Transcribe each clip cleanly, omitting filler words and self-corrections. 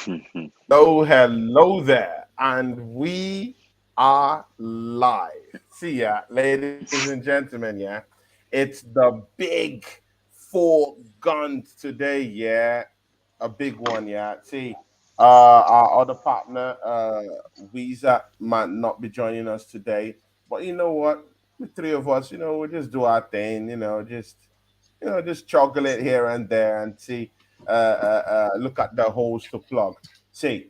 Hello there, and we are live. See ya, ladies and gentlemen. Yeah, it's the big four guns today. Yeah, a big one. Yeah, see, our other partner, Weezer, might not be joining us today, but you know what? The three of us, we just do our thing. Just juggle it here and there and see. Look at the holes to plug. See,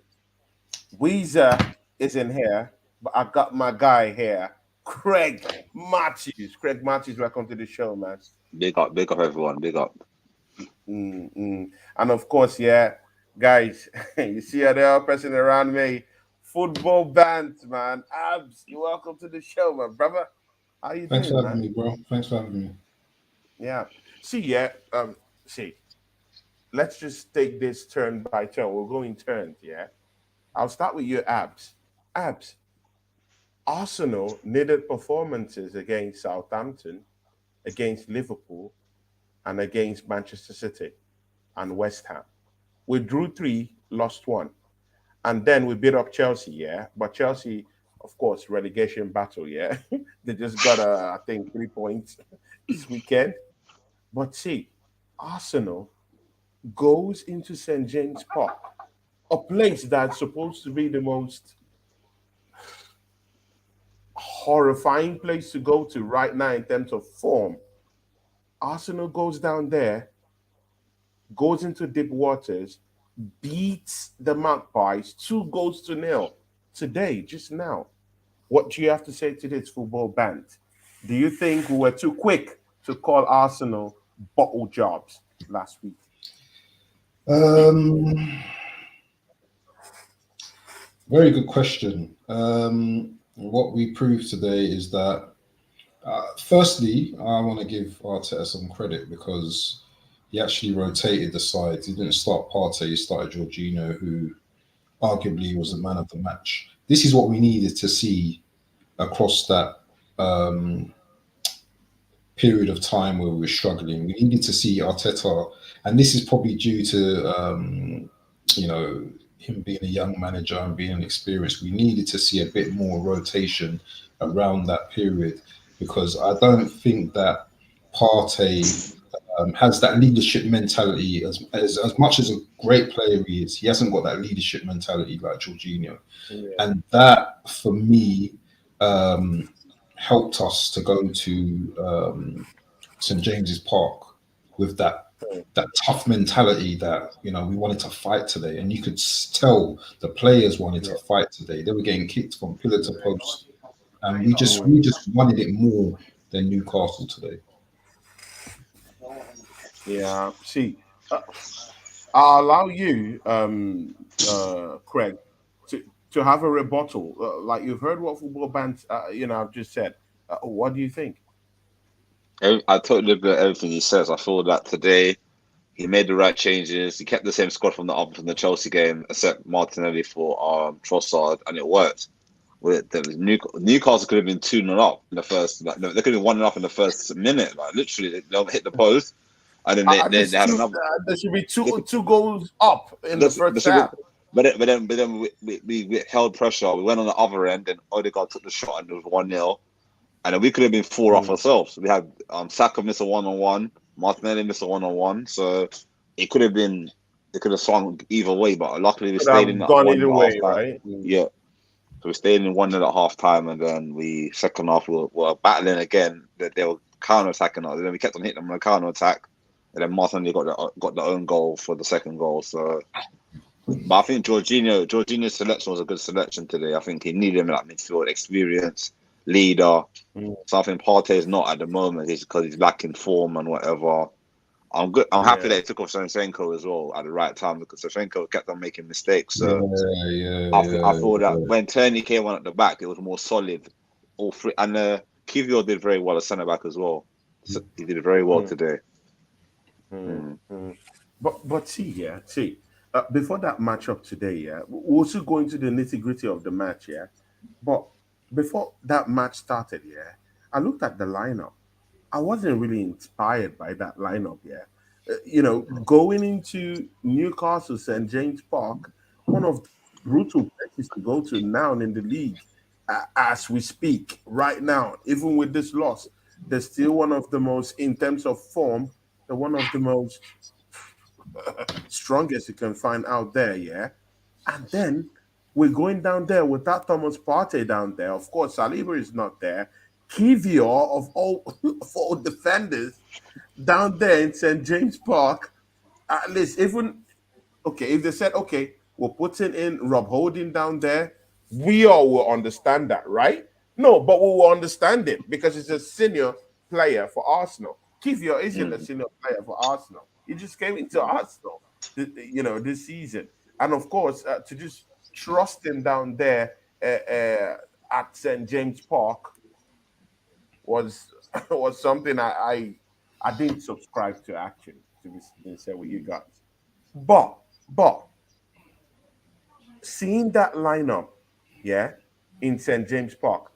Weezer is in here, but I got my guy here, Craig Matthews. Craig Matthews, welcome to the show, man. Big up everyone, big up. And of course, yeah, guys, you see the other person around me, football band, man. Abs, you're welcome to the show, my brother. How you Thanks doing, for having man? me, bro. Thanks for having me. Yeah. See, yeah, see, let's just take this turn by turn. We're going turns, yeah. I'll start with your abs. Abs, Arsenal needed performances against Southampton, against Liverpool, and against Manchester City and West Ham. We drew three, lost one. And then we beat up Chelsea, yeah. But Chelsea, of course, relegation battle, yeah. They just got, I think, 3 points this weekend. But see, Arsenal goes into St. James Park, a place that's supposed to be the most horrifying place to go to right now in terms of form. Arsenal goes down there, goes into deep waters, beats the Magpies 2 goals to nil today, just now. What do you have to say to this football band? Do you think we were too quick to call Arsenal bottle jobs last week? Um, Very good question. What we proved today is that, firstly, I want to give Arteta some credit because he actually rotated the sides. He didn't start Partey, he started Jorginho, who arguably was the man of the match. This is what we needed to see across that um, period of time where we were struggling. We needed to see Arteta, and this is probably due to you know him being a young manager and being experienced. We needed to see a bit more rotation around that period because I don't think that Partey has that leadership mentality as much as a great player he is. He hasn't got that leadership mentality like Jorginho, Yeah. and that for me um, helped us to go to St James's Park with that tough mentality that we wanted to fight today, and you could tell the players wanted Yeah. to fight today. They were getting kicked from pillar to post, and we Mm. just wanted it more than Newcastle today. Yeah. See, uh, I'll allow you, Craig, to have a rebuttal. Like you've heard what football bands, I've just said. What do you think? I totally agree with everything he says. I feel that today he made the right changes. He kept the same squad from the Chelsea game, except Martinelli for Trossard, and it worked. Newcastle could have been 2-0 up in the first. Like, no, they could have been 1-0 up in the first minute. Like literally, they'll hit the post, and then There's they had two. another. There should be They, two goals up in the they first should be, half. but then we held pressure. We went on the other end, and Odegaard took the shot, and it was 1-0. And then we could have been four off Mm. ourselves. We had Saka miss a 1-on-1, Martinelli miss a 1-on-1. So it could have been, it could have swung either way. But luckily we Could stayed in have at gone one either at half way, time. right? Mm. Yeah. So we stayed in 1-0 at half time, and then we second half we were battling again. They were counter attacking us. And then we kept on hitting them on a counter attack. And then Martinelli got the own goal for the second goal. So, but I think Jorginho's selection was a good selection today. I think he needed him in that midfield experience, leader. Mm. Something Partey is not at the moment. He's because he's lacking form and whatever. I'm good. I'm happy Yeah. that he took off Shevchenko as well at the right time because Shevchenko kept on making mistakes. Yeah, So yeah, I yeah, feel that yeah. when Turney came on at the back, it was more solid. All three and Kivior did very well as centre back as well. So he did very well Mm. today. Mm. Mm. Mm. But see, yeah, see. Before that matchup today, yeah, we'll also go into the nitty gritty of the match, yeah. But before that match started, yeah, I looked at the lineup. I wasn't really inspired by that lineup. Yeah, going into Newcastle St James Park one of the brutal places to go to now in the league, as we speak right now. Even with this loss, they're still one of the most, in terms of form, they're one of the most strongest you can find out there. Yeah, and then we're going down there without Thomas Partey down there. Of course, Saliba is not there. Kivior of all of all defenders down there in St James Park. At least, even okay, if they said okay, we're putting in Rob Holding down there, we all will understand that, right? No, but we will understand it because it's a senior player for Arsenal. Kivior isn't a Mm. senior player for Arsenal. He just came into Arsenal, this season, and of course, to just trust him down there at St James Park was was something I didn't subscribe to, actually, to be sincere with you guys. But seeing that lineup, yeah, in St James Park,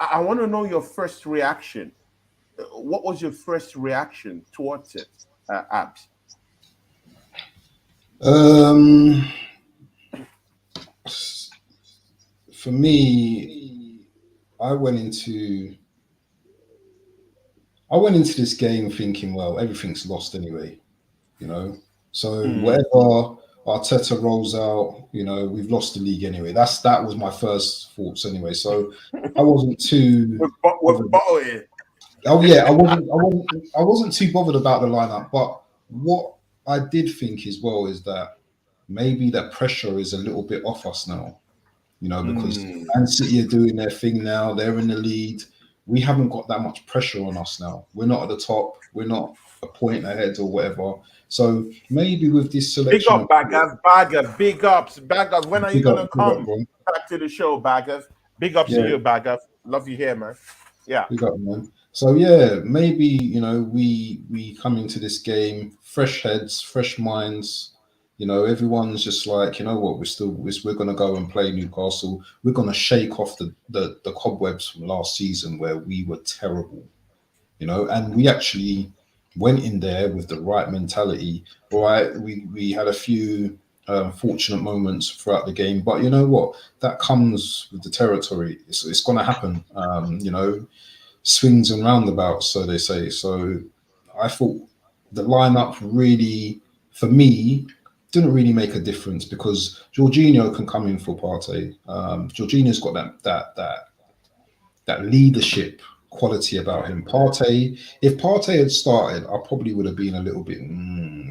I want to know your first reaction. What was your first reaction towards it, Abs? Um, for me, I went into I went into this game thinking, well, everything's lost anyway, you know. So Mm. whatever Arteta rolls out, we've lost the league anyway. That was my first thoughts anyway. So I wasn't too With bothered. Bowie. Oh yeah, I wasn't too bothered about the lineup. But what I did think as well is that maybe that pressure is a little bit off us now, because Mm. Man City are doing their thing now. They're in the lead. We haven't got that much pressure on us now. We're not at the top. We're not a point ahead or whatever. So maybe with this Big selection up, of Bagger. Big ups, Bagger. When are you big up, gonna big up, come bro. back to the show, Bagger? Big ups to Yeah, you, Bagger. Love you here, man. Yeah. big up, man. So yeah, maybe we come into this game fresh heads, fresh minds. Everyone's just like, you know what, we're gonna go and play Newcastle. We're gonna shake off the cobwebs from last season where we were terrible. And we actually went in there with the right mentality. All right, we had a few fortunate moments throughout the game, but you know what? That comes with the territory. It's going to happen. Swings and roundabouts, so they say. So I thought the lineup really, for me, didn't really make a difference because Jorginho can come in for Partey. Jorginho's got that leadership quality about him. Partey, if Partey had started, I probably would have been a little bit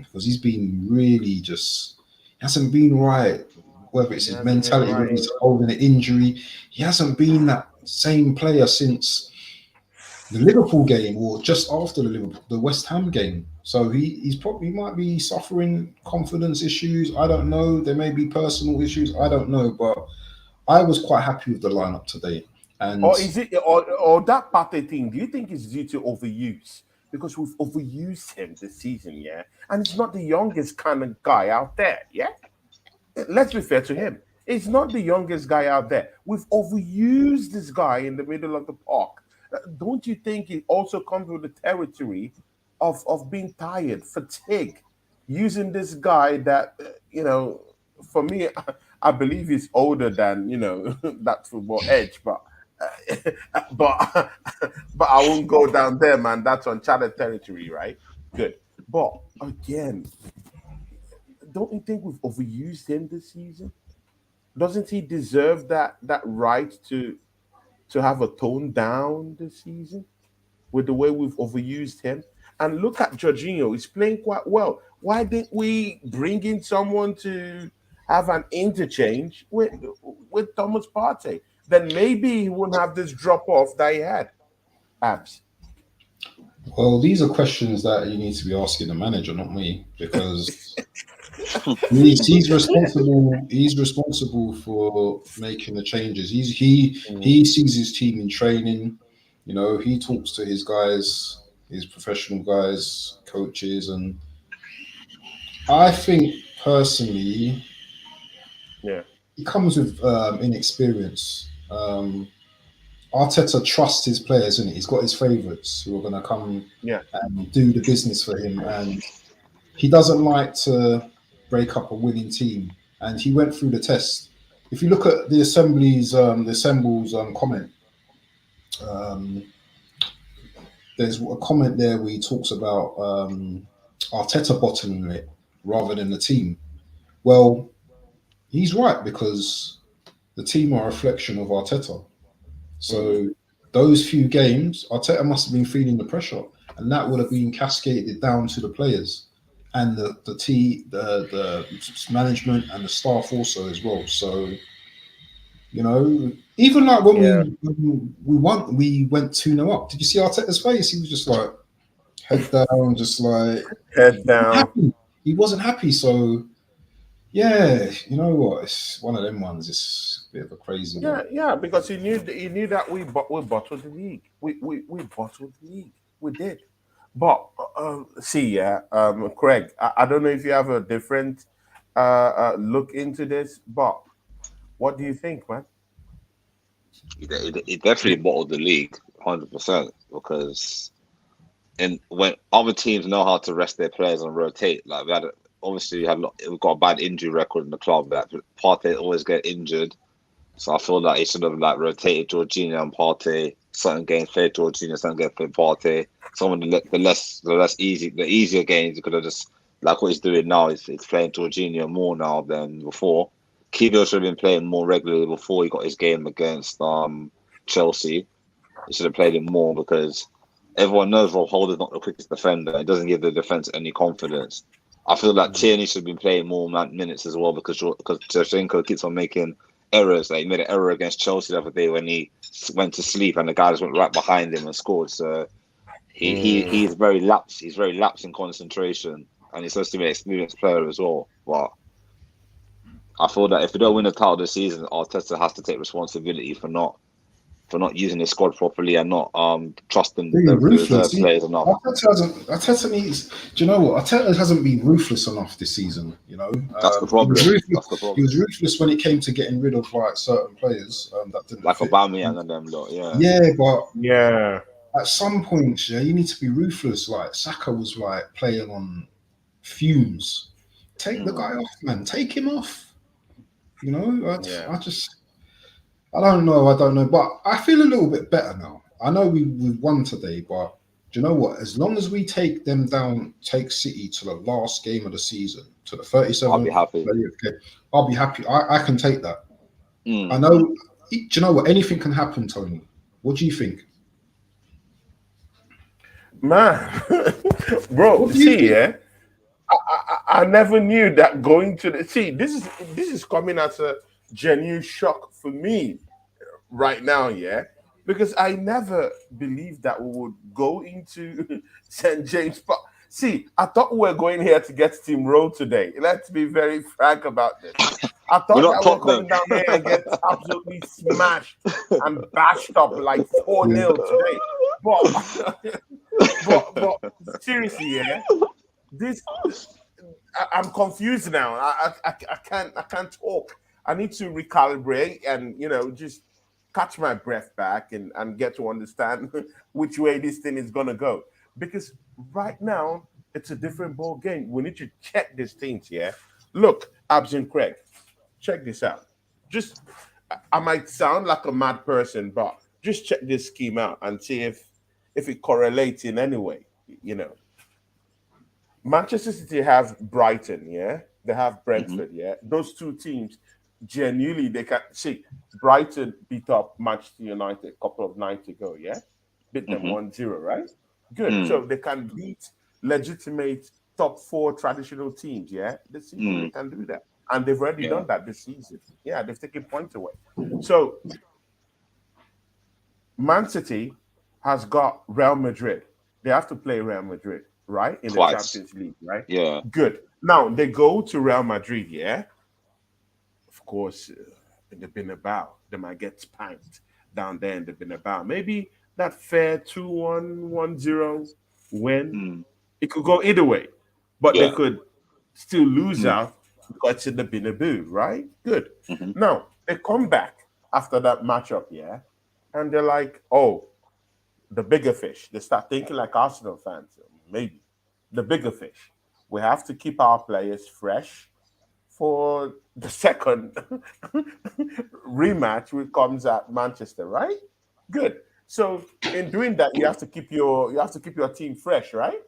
because he's been really just hasn't been right. Whether it's He his hasn't been mentality, whether right. he's holding an injury, he hasn't been that same player since the Liverpool game or just after the West Ham game. So he might be suffering confidence issues. I don't know. There may be personal issues. I don't know, but I was quite happy with the lineup today. And Or is it or that Partey thing? Do you think it's due to overuse? Because we've overused him this season, yeah, and he's not the youngest kind of guy out there, yeah. Let's be fair to him. He's not the youngest guy out there. We've overused this guy in the middle of the park. Don't you think it also comes with the territory of being tired, fatigue, using this guy that for me, I believe he's older than that football edge, but but but I won't go down there, man. That's uncharted territory, right? Good, but again, don't you think we've overused him this season? Doesn't he deserve that right to have a tone down this season with the way we've overused him? And look at Jorginho; he's playing quite well. Why didn't we bring in someone to have an interchange with Thomas Partey? Then maybe he wouldn't have this drop off that he had. Abs. well, these are questions that you need to be asking the manager, not me, because he's responsible. He's responsible for making the changes. He sees his team in training. He talks to his guys, his professional guys, coaches, and I think personally, Yeah. it comes with inexperience. Arteta trusts his players, and he's got his favourites who are going to come Yeah. and do the business for him, and he doesn't like to break up a winning team. and he went through the test. If you look at the assemble's comment, um, there's a comment there where he talks about Arteta bottoming it rather than the team. Well, he's right because the team are a reflection of Arteta. So those few games, Arteta must have been feeling the pressure, and that would have been cascaded down to the players and the management and the staff also as well. So even like when we went 2-0 up, did you see Arteta's face? He was just like head down, just like Head down. happy. He wasn't happy. So yeah, you know what? It's one of them ones. It's a bit of a crazy one. Yeah, because he knew that we bottled the league. We bottled the league. We did. But Craig, I don't know if you have a different look into this, but what do you think, man? He definitely bottled the league 100% because when other teams know how to rest their players and rotate, like we've got a bad injury record in the club. That Partey always get injured, so I feel like he should have like rotated Jorginho and Partey. Certain games played Jorginho, certain games played Partey. Some of the easier games he could have just like what he's doing now. He's playing Jorginho more now than before. Kiwior should have been playing more regularly before he got his game against Chelsea. He should have played him more because everyone knows Rob Holding's not the quickest defender. It doesn't give the defense any confidence. I feel like Tierney should have been playing more minutes as well because Shevchenko keeps on making errors. Like he made an error against Chelsea the other day when he went to sleep and the guy just went right behind him and scored. So he's very lapsed. He's very lapsed in concentration, and he's supposed to be an experienced player as well. But I feel that if we don't win the title this season, Arteta has to take responsibility for not using his squad properly and not trusting the reserve players enough. Arteta needs. Do you know what? Arteta hasn't been ruthless enough this season. That's the problem. He was ruthless when it came to getting rid of like certain players that didn't like fit. Aubameyang and them lot. Yeah, but Yeah, at some points, you need to be ruthless. Like Saka was like playing on fumes. Take the guy off, man. Take him off. I don't know, but I feel a little bit better now. I know we've won today, but do you know what? As long as we take them down, take City to the last game of the season, to the 37th, I'll be happy. I'll be happy. I can take that. I know. Do you know what? Anything can happen, Tony. What do you think? man, bro. See, I never knew that going to the this is coming as a genuine shock for me right now, because I never believed that we would go into St. James Park. See, I thought we were going here to get steamrolled today. Let's be very frank about this. I thought that we were coming down here and get absolutely smashed and bashed up like 4-0 today. But seriously, this I'm confused now. I can't talk. I need to recalibrate and just catch my breath back and get to understand which way this thing is gonna go. Because right now it's a different ball game. We need to check these things. Look, Abs and Craig, check this out. Just I might sound like a mad person, but just check this scheme out and see if it correlates in any way. Manchester City have Brighton, they have Brentford, those two teams genuinely they can see. Brighton beat up Manchester United a couple of nights ago, beat them 1-0, right? Good. So they can beat legitimate top 4 traditional teams, this season they can do that, and they've already done that this season. They've taken points away. So Man City has got Real Madrid. They have to play Real Madrid, right? In the Champions League, right? Yeah. Good. Now they go to Real Madrid, Of course, in the Bernabeu, they might get spanked down there in the Bernabeu. Maybe that fair 2-1, 1-0 win. It could go either way, but they could still lose out because it's in the Bernabeu, right? Good. Now they come back after that matchup, and they're like, oh, the bigger fish. They start thinking like Arsenal fans, maybe. The bigger fish. We have to keep our players fresh, for the second rematch, which comes at Manchester, right? Good. So in doing that, you have to keep your team fresh, right?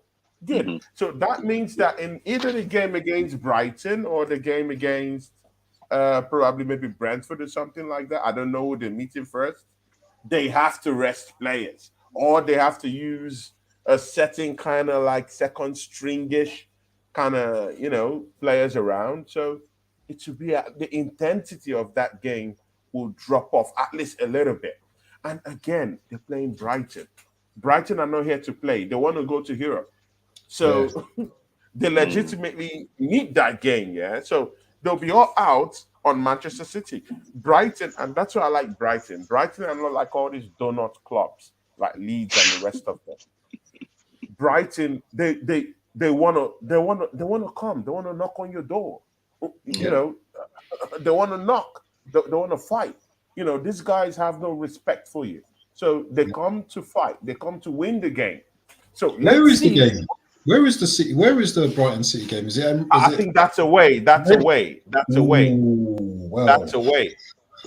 Good. Hmm. So that means that in either the game against Brighton or the game against probably maybe Brentford or something like that. I don't know who they're meeting first. They have to rest players, or they have to use a setting kind of like second stringish kind of players around. So it should be the intensity of that game will drop off at least a little bit. And again, they're playing Brighton. Brighton are not here to play. They want to go to Europe. Yeah. So they Mm. legitimately need that game, yeah. So they'll be all out on Manchester City, Brighton, and that's why I like Brighton. Brighton are not like all these donut clubs like Leeds and the rest of them. Brighton, they wanna come. They wanna knock on your door. You Yeah. know, they wanna knock. They wanna fight. These guys have no respect for you. So they Yeah. come to fight. They come to win the game. So Where let's is the see. game? Where is the city? Where is the Brighton City game? Is it? Is I it? think that's away. That's away. That's away. Ooh, That's well, away.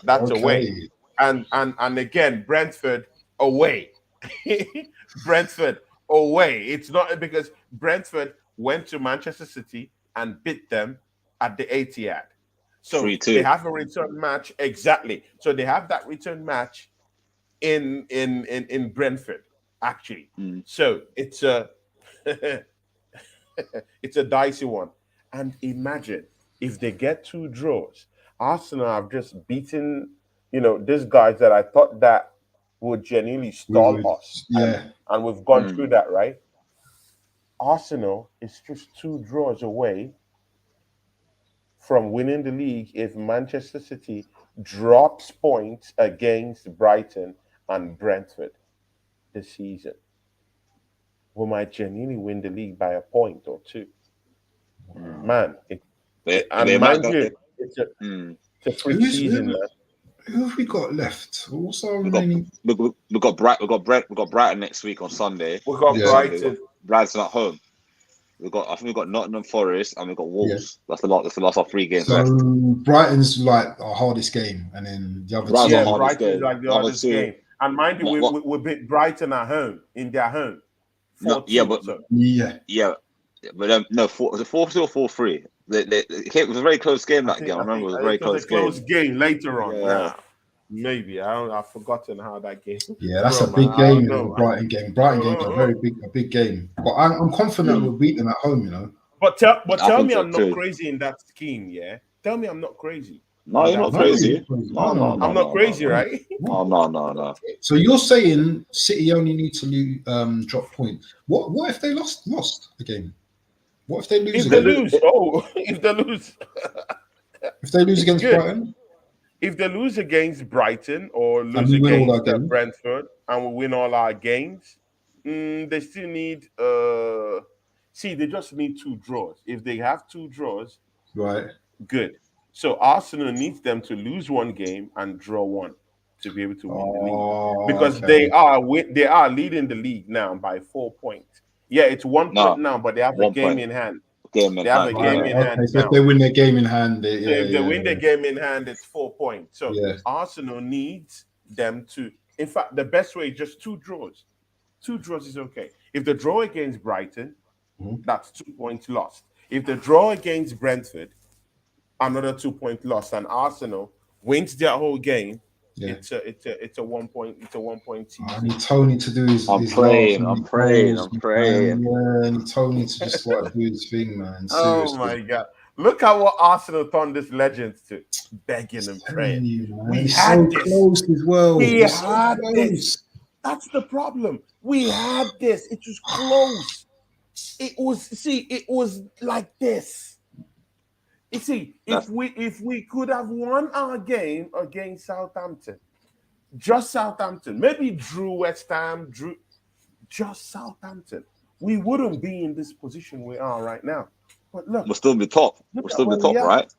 That's away. okay. And again, Brentford away. Brentford away. It's not because Brentford went to Manchester City and beat them at the Etihad. So they 3-2. have a return match exactly. So they have that return match in Brentford actually. Mm. So it's a it's a dicey one. And imagine if they get two draws. Arsenal have just beaten, these guys that I thought that would genuinely We stall would. us. And Yeah. and we've gone through Mm. that, right? Arsenal is just two draws away from winning the league if Manchester City drops points against Brighton and Brentford this season. We might genuinely win the league by a point or two. Wow. Mm. Man, and They might mind go. you, it's a, Mm. it's a Who freak is? season, man. Who have we got left? What's our We got remaining? we got Brighton next week on Sunday. We got Yeah. Sunday we got Brighton. Brighton at home. I think we got Nottingham Forest and we got Yeah. Wolves. That's the last of 3 games So left. Brighton's like our hardest game, and then the other Brighton's our two. Yeah, hardest Brighton is game. like the The other hardest two, game. And mind you, not we, what? we, we beat Brighton at home, in their home, No, yeah, 4-2. but So Yeah. yeah, but no, was it 4-2 or 4-3? It was a very close game I that game. think I I remember think it was a I very think it was a close close game. game later on. Yeah, Nah, maybe I've forgotten how that game. Yeah, that's Bro, a man, big I game, don't you know, know. Brighton game. Brighton game, a big game. But I'm confident we'll beat them at home, you know. But I tell think me so I'm not too. crazy in that scheme, yeah? Tell me I'm not crazy No, in you're that not No, scheme. crazy. no, No, no, no, no, I'm no, not no, no, crazy, no, no, right? no, no. no, no, no. So you're saying City only need to drop points. What if they lost the game? What if they lose If they again? lose, oh, if they lose, If they lose it's against good. Brighton If they lose against Brighton or and lose we win all our against games, Brentford and we win all our games, they still need see they just need two draws. If they have two draws, right? good. So Arsenal needs them to lose one game and draw one to be able to win the league Oh, because okay. they are leading the league now by 4 points. Yeah, it's 1 point No, now, but they have a 1 game point in hand. game in They have a hand. Right. game Yeah, in Okay. hand So if now. they win their game in hand, So if they win the game in hand, it's 4 points. So yeah. Arsenal needs them to. In fact, the best way is just two draws. Two draws is okay. If they draw against Brighton, Mhm. that's 2 points lost. If they draw against Brentford, another 2 point lost. And Arsenal wins their whole game. Yeah. It's a 1 point I season. need Tony to do I'm his last praying. I'm minute praying. goals, I'm praying. man. Yeah, I need Tony to just like do his thing, man. Oh Seriously. my god! Look at what Arsenal turned this legends to, begging and praying. Telling you, man. We It's so had this. close as well. We It's so had this. close. That's the problem. We had this. It was close. It was like this. You see, That's if we could have won our game against Southampton, just Southampton, maybe drew West Ham, drew just Southampton, we wouldn't be in this position we are right now. But we'll look, still be top. look We'll at still be where we top, are. right?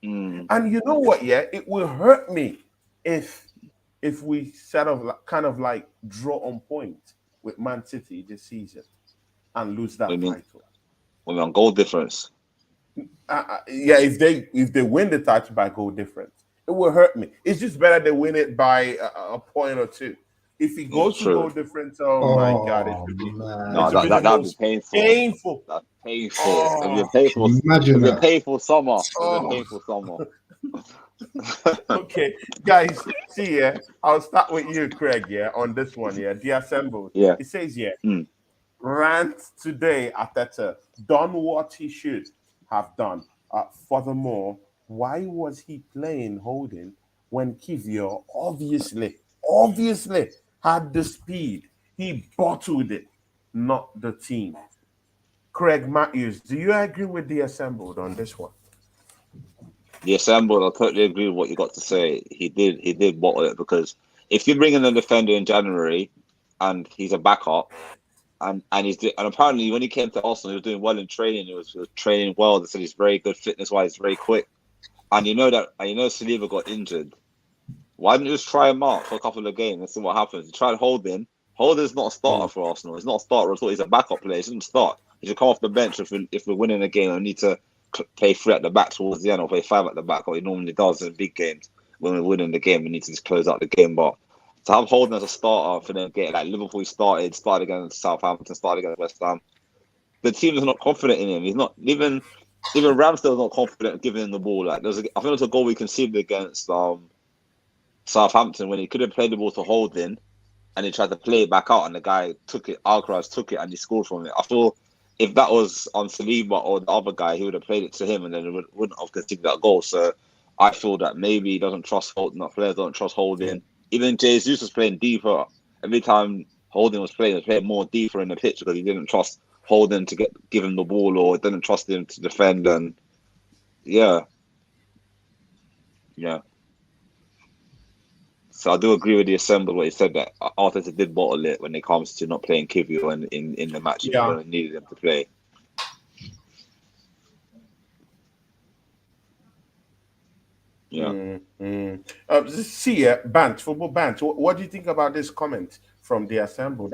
Mm. And you know what? Yeah, it will hurt me if we kind of like draw on point with Man City this season and lose I that mean, title. on goal difference. yeah, if they win the title by goal difference, it will hurt me. It's just better they win it by a point or two. If it Yeah, goes to true. goal difference, oh my god, Oh No, it man, should be the that'd be most painful. painful. That's painful. It'd be a Oh, painful. can you imagine It'd be a that? painful summer. It'd be a oh. painful summer. Okay, guys. See, yeah, I'll start with you, Craig. Yeah, on this one. Yeah, the assembled. Yeah. It says, yeah, Mm. rant today. Arteta done what he should have done. Furthermore, why was he playing holding when Kivio obviously had the speed? He bottled it, not the team. Craig Matthews, do you agree with the assembled on this one? The assembled, I totally agree with what you got to say. He did bottle it because if you bring in a defender in January and he's a backup and apparently when he came to Arsenal he was doing well in training. He was training well. They said he's very good fitness wise, very quick. And Saliba got injured. Why didn't you just try him out for a couple of games and see what happens? You tried Holding. Holding's not a starter for Arsenal. He's not a starter at all. He's a backup player. He shouldn't start. He should come off the bench if we're winning a game and need to play three at the back towards the end or play five at the back, or he normally does in big games. When we're winning the game, we need to just close out the game. But to have Holding as a starter for them get like Liverpool started against Southampton, started against West Ham. The team is not confident in him. He's not even Ramsdale's not confident giving him the ball. Like I think there's a goal we conceded against Southampton when he could have played the ball to Holding and he tried to play it back out and the guy took it, Alcaraz took it and he scored from it. I feel if that was on Saliba or the other guy, he would have played it to him and then it wouldn't have conceded that goal. So I feel that maybe he doesn't trust Holding, players don't trust Holding. Even Jesus was playing deeper. Every time Holding was playing, he was playing more deeper in the pitch because he didn't trust Holding to give him the ball or didn't trust him to defend. And yeah. So I do agree with the assembled what he said that Arteta did bottle it when it comes to not playing Kivio in the matches Yeah. when he needed him to play. Yeah. See, Bant, football Bant. What do you think about this comment from the assembled?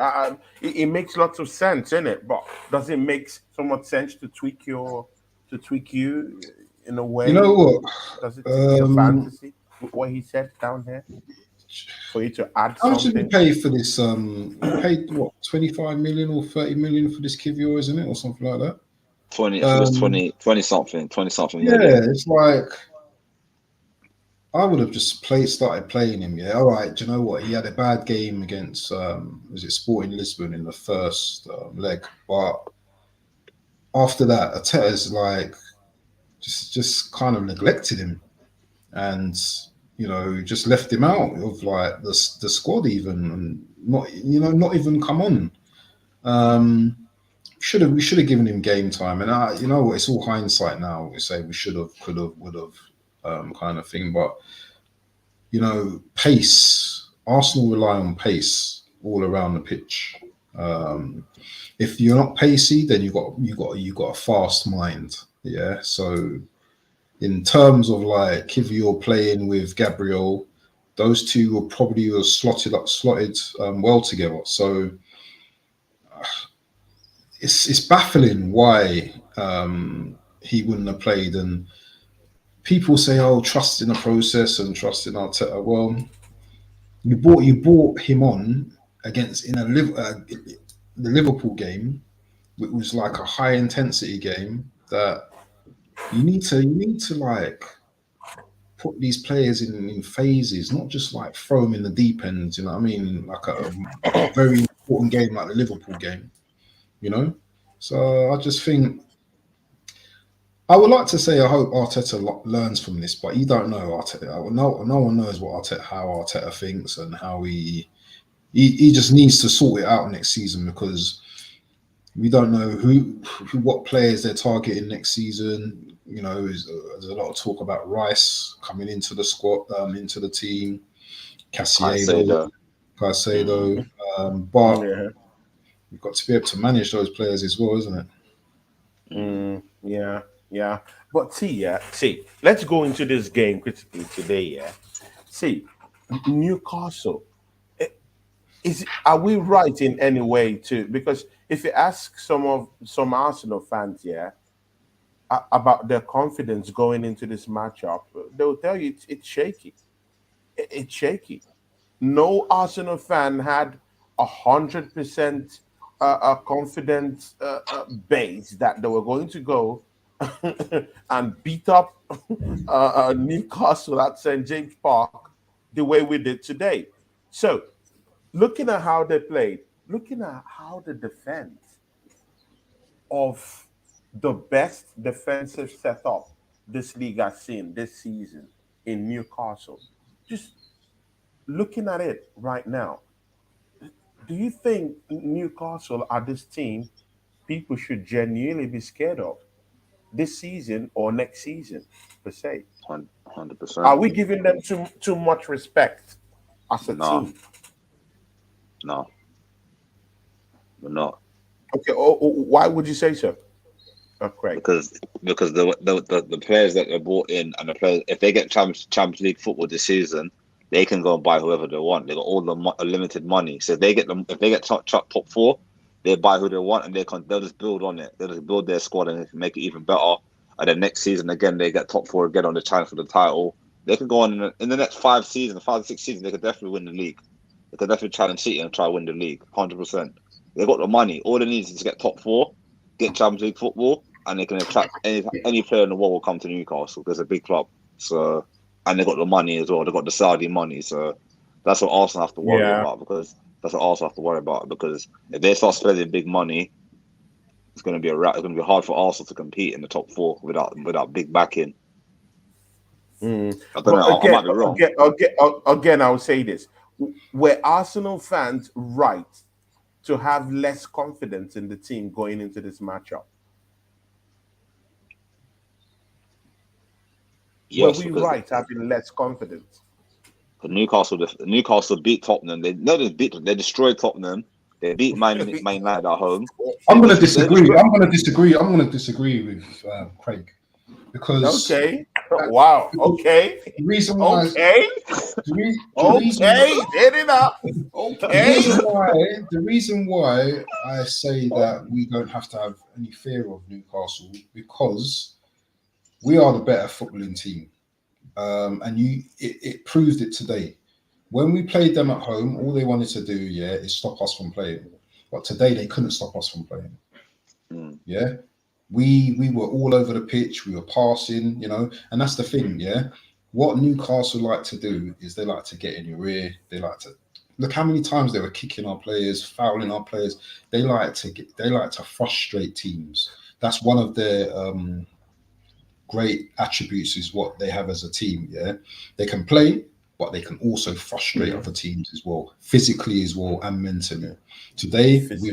It makes lots of sense, isn't it? But does it make so much sense to tweak you in a way? You know what? Does it take your fantasy? What he said down here for you to add How much did we something? pay for this? We paid what, 25 million or 30 million for this Kivio, isn't it, or something like that? 20 something Yeah, million. it's like I would have just started playing him. Yeah, all right. Do you know what? He had a bad game against was it Sporting Lisbon in the first leg, but after that, Arteta's like just kind of neglected him, and just left him out of like the squad even, and not even come on. We should have given him game time, and you know what? It's all hindsight now. We say we should have, could have, would have, kind of thing. But pace. Arsenal rely on pace all around the pitch. If you're not pacey, then you got a fast mind. Yeah. So in terms of like if you're playing with Gabriel, those two will probably have slotted well together. So it's baffling why he wouldn't have played. And people say, "Oh, trust in the process and trust in Arteta." Well, you brought him on against the Liverpool game, which was like a high intensity game that you need to like put these players in phases, not just like throw them in the deep end. You know what I mean? Like a very important game like the Liverpool game. So I just think I would like to say I hope Arteta learns from this, but you don't know Arteta. No one knows how Arteta thinks and how he just needs to sort it out next season, because we don't know what players they're targeting next season. There's a lot of talk about Rice coming into the squad, into the team, Caicedo. But Yeah. we've got to be able to manage those players as well, isn't it? Yeah. But see, let's go into this game critically today. Yeah. See, Newcastle. Are we right in any way too? Because if you ask some Arsenal fans, yeah, about their confidence going into this matchup, they'll tell you it's shaky. It's shaky. No Arsenal fan had 100% a confident base that they were going to go and beat up Newcastle at St James Park the way we did today. So, looking at how they played, looking at how the defense of the best defensive setup this league has seen this season in Newcastle, just looking at it right now, do you think Newcastle are this team people should genuinely be scared of this season or next season per se? 100%. Are we giving them too much respect as a No, team? no, we're not. Okay, why would you say so, Craig? Because the players that they brought in and the players, if they get Champions League football this season, they can go and buy whoever they want. They got all the unlimited money. So if they get top four, they buy who they want and they'll just build on it. They'll just build their squad and make it even better. And then next season again they get top four again on the chance for the title. They can go on in the next 5 to 6 seasons. They could definitely win the league. They could definitely challenge City and try to win the league. 100%. They got the money. All they need is to get top four, get Champions League football, and they can attract any player in the world will come to Newcastle. There's a big club, so and they got the money as well. They got the Saudi money, so that's what Arsenal have to worry Yeah. about because if they start spending big money, it's going to be it's going to be hard for Arsenal to compete in the top four without big backing. Mm. I don't know. I might be wrong. Again, I'll say this: were Arsenal fans right to have less confidence in the team going into this matchup? Yes, Were we because right having less confidence? Newcastle beat Tottenham. They destroyed Tottenham. They beat Man United at home. I'm going to disagree. I'm going to disagree with Craig because Okay. Wow. Okay. the reason why Okay. Hit it up. Okay. the reason why I say that we don't have to have any fear of Newcastle because we are the better footballing team, and it proved it today. When we played them at home, all they wanted to do, is stop us from playing. But today they couldn't stop us from playing. Mm. Yeah, we were all over the pitch. We were passing, and that's the thing. Yeah, what Newcastle like to do is they like to get in your ear. They like to look how many times they were kicking our players, fouling our players. They like to frustrate teams. That's one of their great attributes is what they have as a team. Yeah, they can play, but they can also frustrate other teams as well, physically as well and mentally. Today we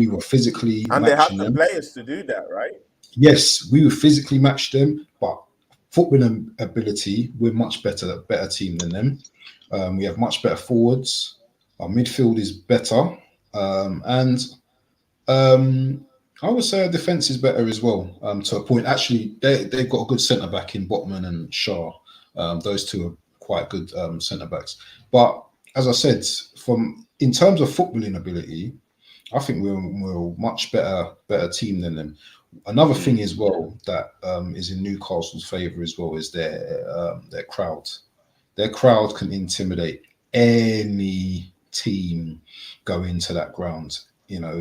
were physically and they have matching the them. players to do that, right? Yes, we were physically matched them, but footballing ability, we're much better team than them. We have much better forwards. Our midfield is better, and I would say our defense is better as well. To a point, actually, they've got a good centre back in Botman and Shaw. Those two are quite good centre backs. But as I said, in terms of footballing ability, I think we're a much better team than them. Another thing as well that is in Newcastle's favour as well is their crowd. Their crowd can intimidate any team going to that ground.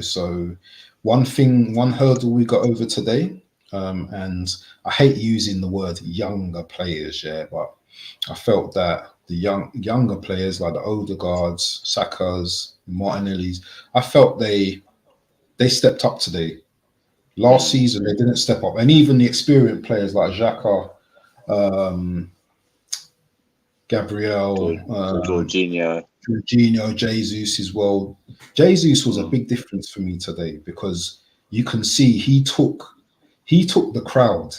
So one hurdle we got over today, and I hate using the word younger players, but I felt that the younger players like the Odegaards, Saka's, Martinelli's, I felt they stepped up today. Last season they didn't step up, and even the experienced players like Xhaka, Gabriel, Jorginho, Jesus as well. Jesus was a big difference for me today because you can see he took the crowd.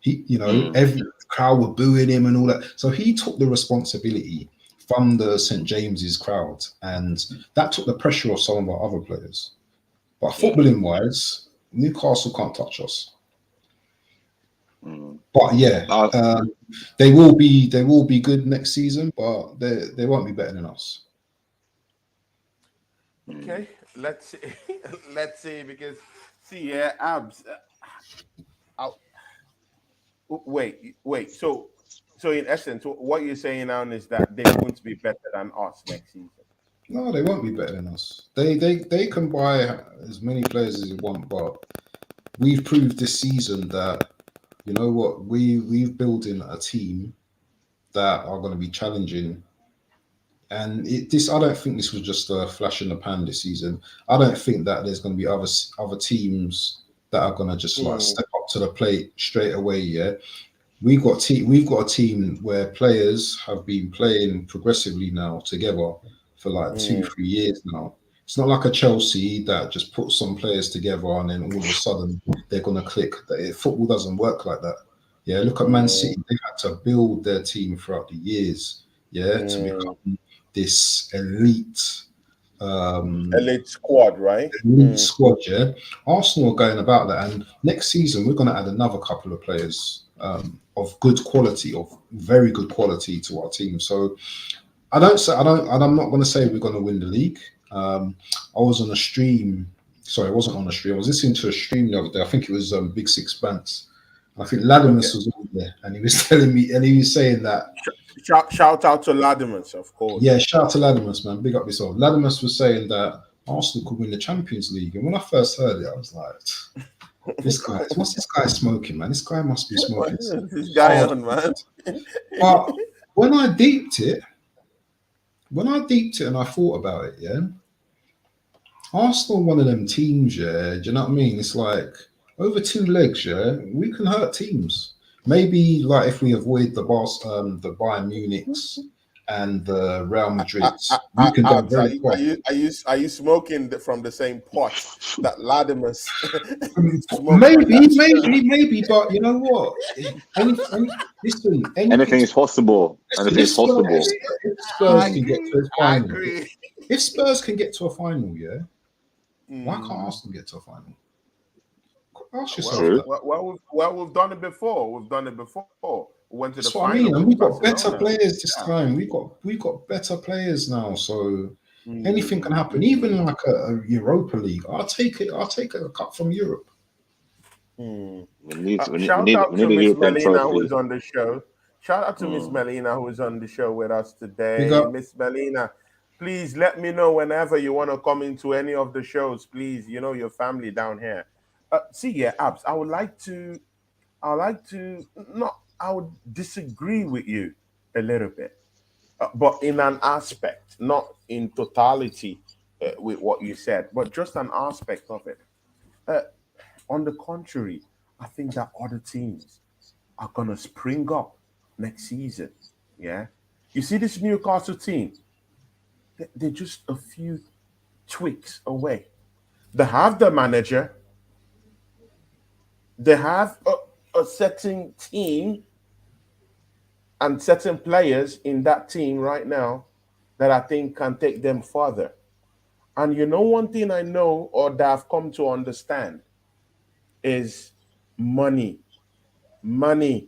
Every crowd were booing him and all that. So he took the responsibility from the St. James's crowd, and that took the pressure off some of our other players. But footballing wise, Newcastle can't touch us. But they will be good next season, but they won't be better than us. Okay, let's see. Let's see because abs. Wait. So in essence, what you're saying now is that they won't be better than us next season. No, they won't be better than us. They can buy as many players as they want, but we've proved this season that you know what we've building a team that are going to be challenging. And I don't think this was just a flash in the pan this season. I don't think that there's going to be other teams that are going to just like step up to the plate straight away. Yeah, we've got a team where players have been playing progressively now together for like 2-3 years now. It's not like a Chelsea that just puts some players together and then all of a sudden they're going to click. Football doesn't work like that. Yeah, look at Man City. They've had to build their team throughout the years. Yeah, to become this elite squad, right? squad. Yeah, Arsenal are going about that, and next season we're going to add another couple of players of good quality, of very good quality to our team. So I'm not going to say we're going to win the league. I was on a stream. Sorry, I wasn't on a stream. I was listening to a stream the other day. I think it was Big Six Bands. I think Latimus was on there, and he was telling me, and he was saying that. Shout out to Latimus, of course. Yeah, shout out to Latimus, man. Big up yourself. Latimus was saying that Arsenal could win the Champions League, and when I first heard it, I was like, what's this guy smoking, man? This guy must be smoking. This guy on, man. But when I deeped it, and I thought about it, yeah, Arsenal, one of them teams, yeah. Do you know what I mean? It's like over 2 legs, yeah. We can hurt teams. Maybe like if we avoid the Bayern Munich's and the Real Madrid's, we can go very far. Are you smoking from the same pot that Latimus? maybe, but you know what? Anything is possible. Anything is possible. If Spurs can get to a final, if Spurs can get to a final, yeah, why can't Arsenal get to a final? Ask yourself. Well, we've done it before. We went to the final. I mean, and we've got better players this time. We've got better players now, so anything can happen. Even like a Europa League, I'll take it. I'll take a cup from Europe. Shout out to Miss Melina who is on the show. Shout out to Miss Melina who is on the show with us today. Miss Melina, please let me know whenever you want to come into any of the shows. Please, you know your family down here. Abs, I would disagree with you a little bit, but in an aspect, not in totality with what you said, but just an aspect of it. On the contrary, I think that other teams are going to spring up next season. Yeah. You see this Newcastle team, they're just a few tweaks away. They have the manager. They have a certain team and certain players in that team right now that I think can take them further. And you know, one thing I know or that I've come to understand is money. Money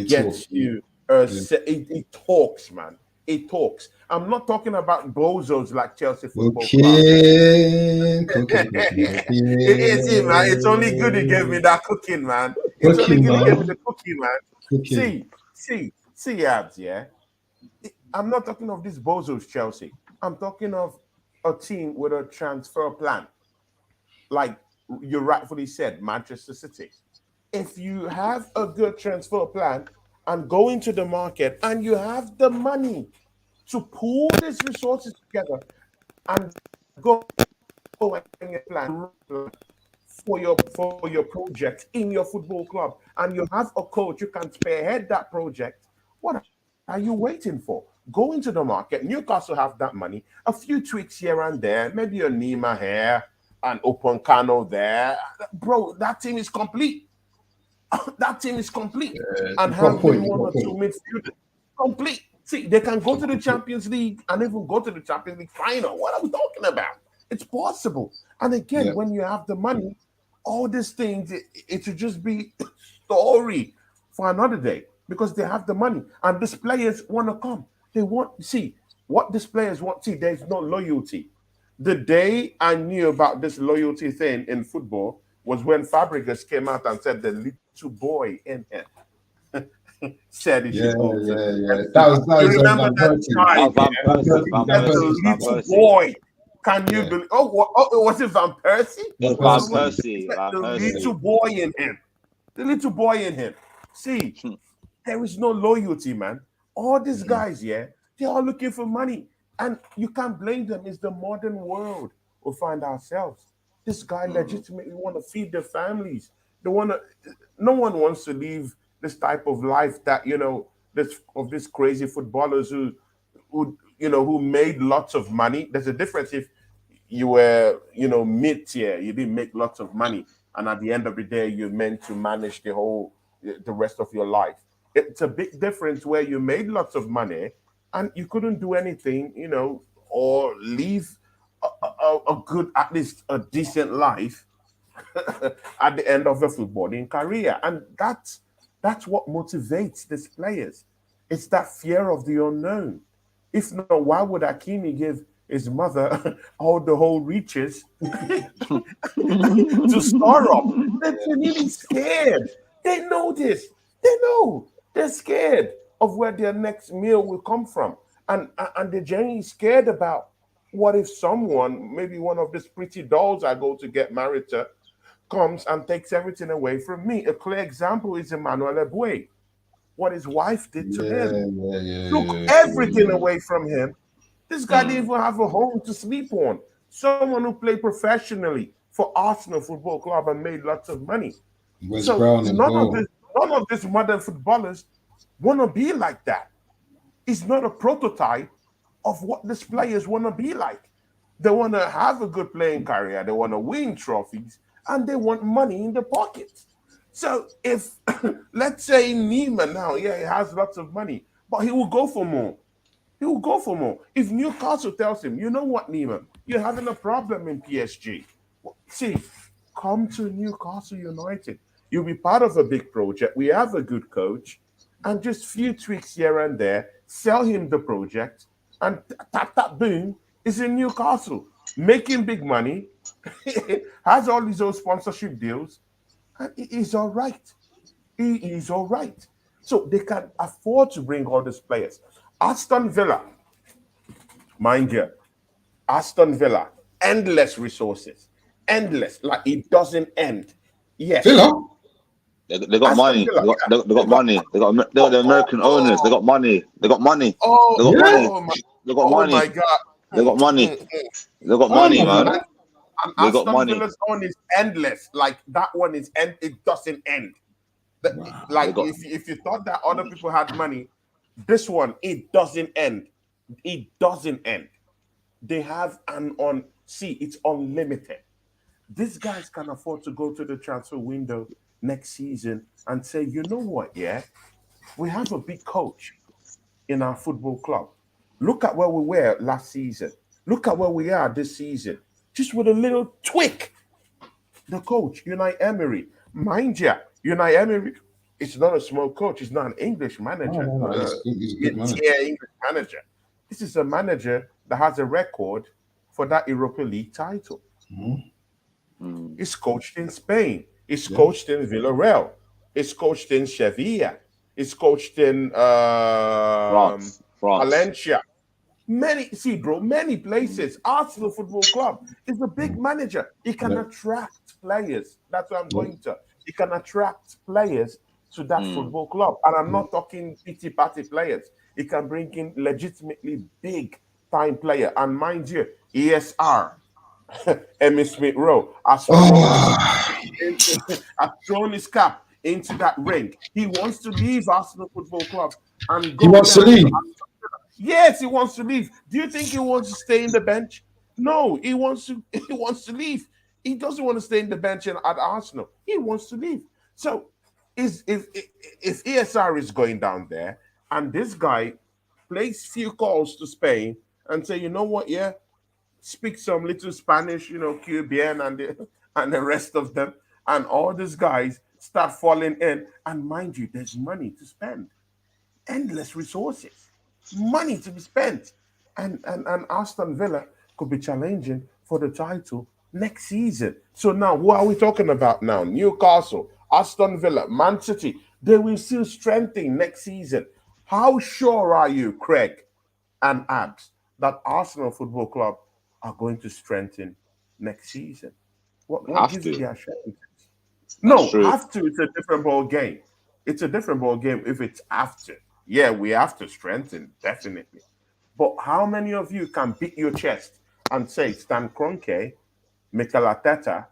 gets talk. you. It talks, man. It talks. I'm not talking about bozos like Chelsea Football Club. It is him, man. It's only good he gave me that cooking, man. It's only good he gave me the cooking, man. See, Abs, yeah? I'm not talking of these bozos, Chelsea. I'm talking of a team with a transfer plan. Like you rightfully said, Manchester City. If you have a good transfer plan and go into the market and you have the money to pool these resources together and go and plan for your project in your football club, and you have a coach who can spearhead that project, what are you waiting for? Go into the market. Newcastle have that money. A few tweaks here and there, maybe a Nima here, an Open Kano there. Bro, that team is complete. That team is complete. And having one or two midfielders, complete. See, they can go to the Champions League and even go to the Champions League final. What are we talking about? It's possible. And again, when you have the money, all these things, it should just be story for another day because they have the money. And these players want to come. They want, see, what these players want, see, there's no loyalty. The day I knew about this loyalty thing in football was when Fabregas came out and said the little boy in here. said he should go to. That You was remember Van that Persie. time? Van Yeah? Persie. He Van said Persie. the Van little Persie. boy. Can you Yeah. believe? Was it Van Persie? It's Van Van Someone Persie. Persie. said Van the Persie. little boy in him. The little boy in him. See, there is no loyalty, man. All these guys, yeah, they're all looking for money. And you can't blame them. It's the modern world we find ourselves. This guy legitimately want to feed their families. They want to. No one wants to live this type of life that this of these crazy footballers who made lots of money. There's a difference if you were mid-tier, you didn't make lots of money, and at the end of the day you're meant to manage the rest of your life. It's a big difference where you made lots of money and you couldn't do anything, or live a good, at least a decent life at the end of a footballing career. And that's what motivates these players. It's that fear of the unknown. If not, why would Hakimi give his mother all the whole riches to store up? They're really scared. They know this. They know. They're scared of where their next meal will come from. And they're genuinely scared about what if someone, maybe one of these pretty dolls I go to get married to, comes and takes everything away from me. A clear example is Emmanuel Eboué, what his wife did to him. Took everything away from him. This guy didn't even have a home to sleep on. Someone who played professionally for Arsenal Football Club and made lots of money. Wes So Brown as none of these modern footballers want to be like that. It's not a prototype of what these players want to be like. They want to have a good playing career. They want to win trophies, and they want money in their pockets. So if let's say Neiman now, yeah, he has lots of money, but he will go for more. He will go for more. If Newcastle tells him, you know what, Neiman, you're having a problem in PSG. Well, see, come to Newcastle United. You'll be part of a big project. We have a good coach, and just few tweaks here and there. Sell him the project, and tap tap boom, is in Newcastle, making big money. Has all his own sponsorship deals, and he's all right. He is all right. So they can afford to bring all these players. Aston Villa, mind you, Aston Villa, endless resources, endless, like it doesn't end. Yes, Villa. They got Aston money. Villa, yeah. They got money. They got the American owners. They got money. They got money. Oh, They got money. oh my, They got oh money. my God. They got money. They got Hold money, on, man. man. And They got Aston money. Villa's own is endless. Like that one is end. It doesn't end. Wow. Like They got if you thought that other people had money, this one it doesn't end. It doesn't end. They have an on. See, it's unlimited. These guys can afford to go to the transfer window next season and say, you know what? Yeah, we have a big coach in our football club. Look at where we were last season. Look at where we are this season. Just with a little tweak. The coach, Unai Emery. Mind you, Unai Emery is not a small coach. He's not an English manager, No. He's a good manager. tier English manager. This is a manager that has a record for that Europa League title. He's coached in Spain. He's coached in Villarreal. He's coached in Sevilla. He's coached in France. Valencia. Many places. Arsenal Football Club is a big manager. He can attract players. That's what I'm going to. He can attract players to that football club. And I'm not talking pity party players. He can bring in legitimately big time player. And mind you, ESR, Emmy Smith Rowe, has thrown his cap into that ring. He wants to leave Arsenal Football Club and go. He wants to leave. Yes, he wants to leave. Do you think he wants to stay in the bench? No, he wants to. He wants to leave. He doesn't want to stay in the bench at Arsenal. He wants to leave. So, if ESR is going down there and this guy plays few calls to Spain and say, you know what, yeah, speak some little Spanish, QBN and the rest of them, and all these guys start falling in. And mind you, there's money to spend, endless resources, money to be spent, and Aston Villa could be challenging for the title next season. So now, who are we talking about now? Newcastle, Aston Villa, Man City. They will still strengthen next season. How sure are you, Craig and Abs, that Arsenal Football Club are going to strengthen next season? What Have gives you to. the assurance? That's No, true. have to. It's a different ball game. It's a different ball game if it's after. Yeah, we have to strengthen, definitely. But how many of you can beat your chest and say Stan Kroenke, Mikel Arteta,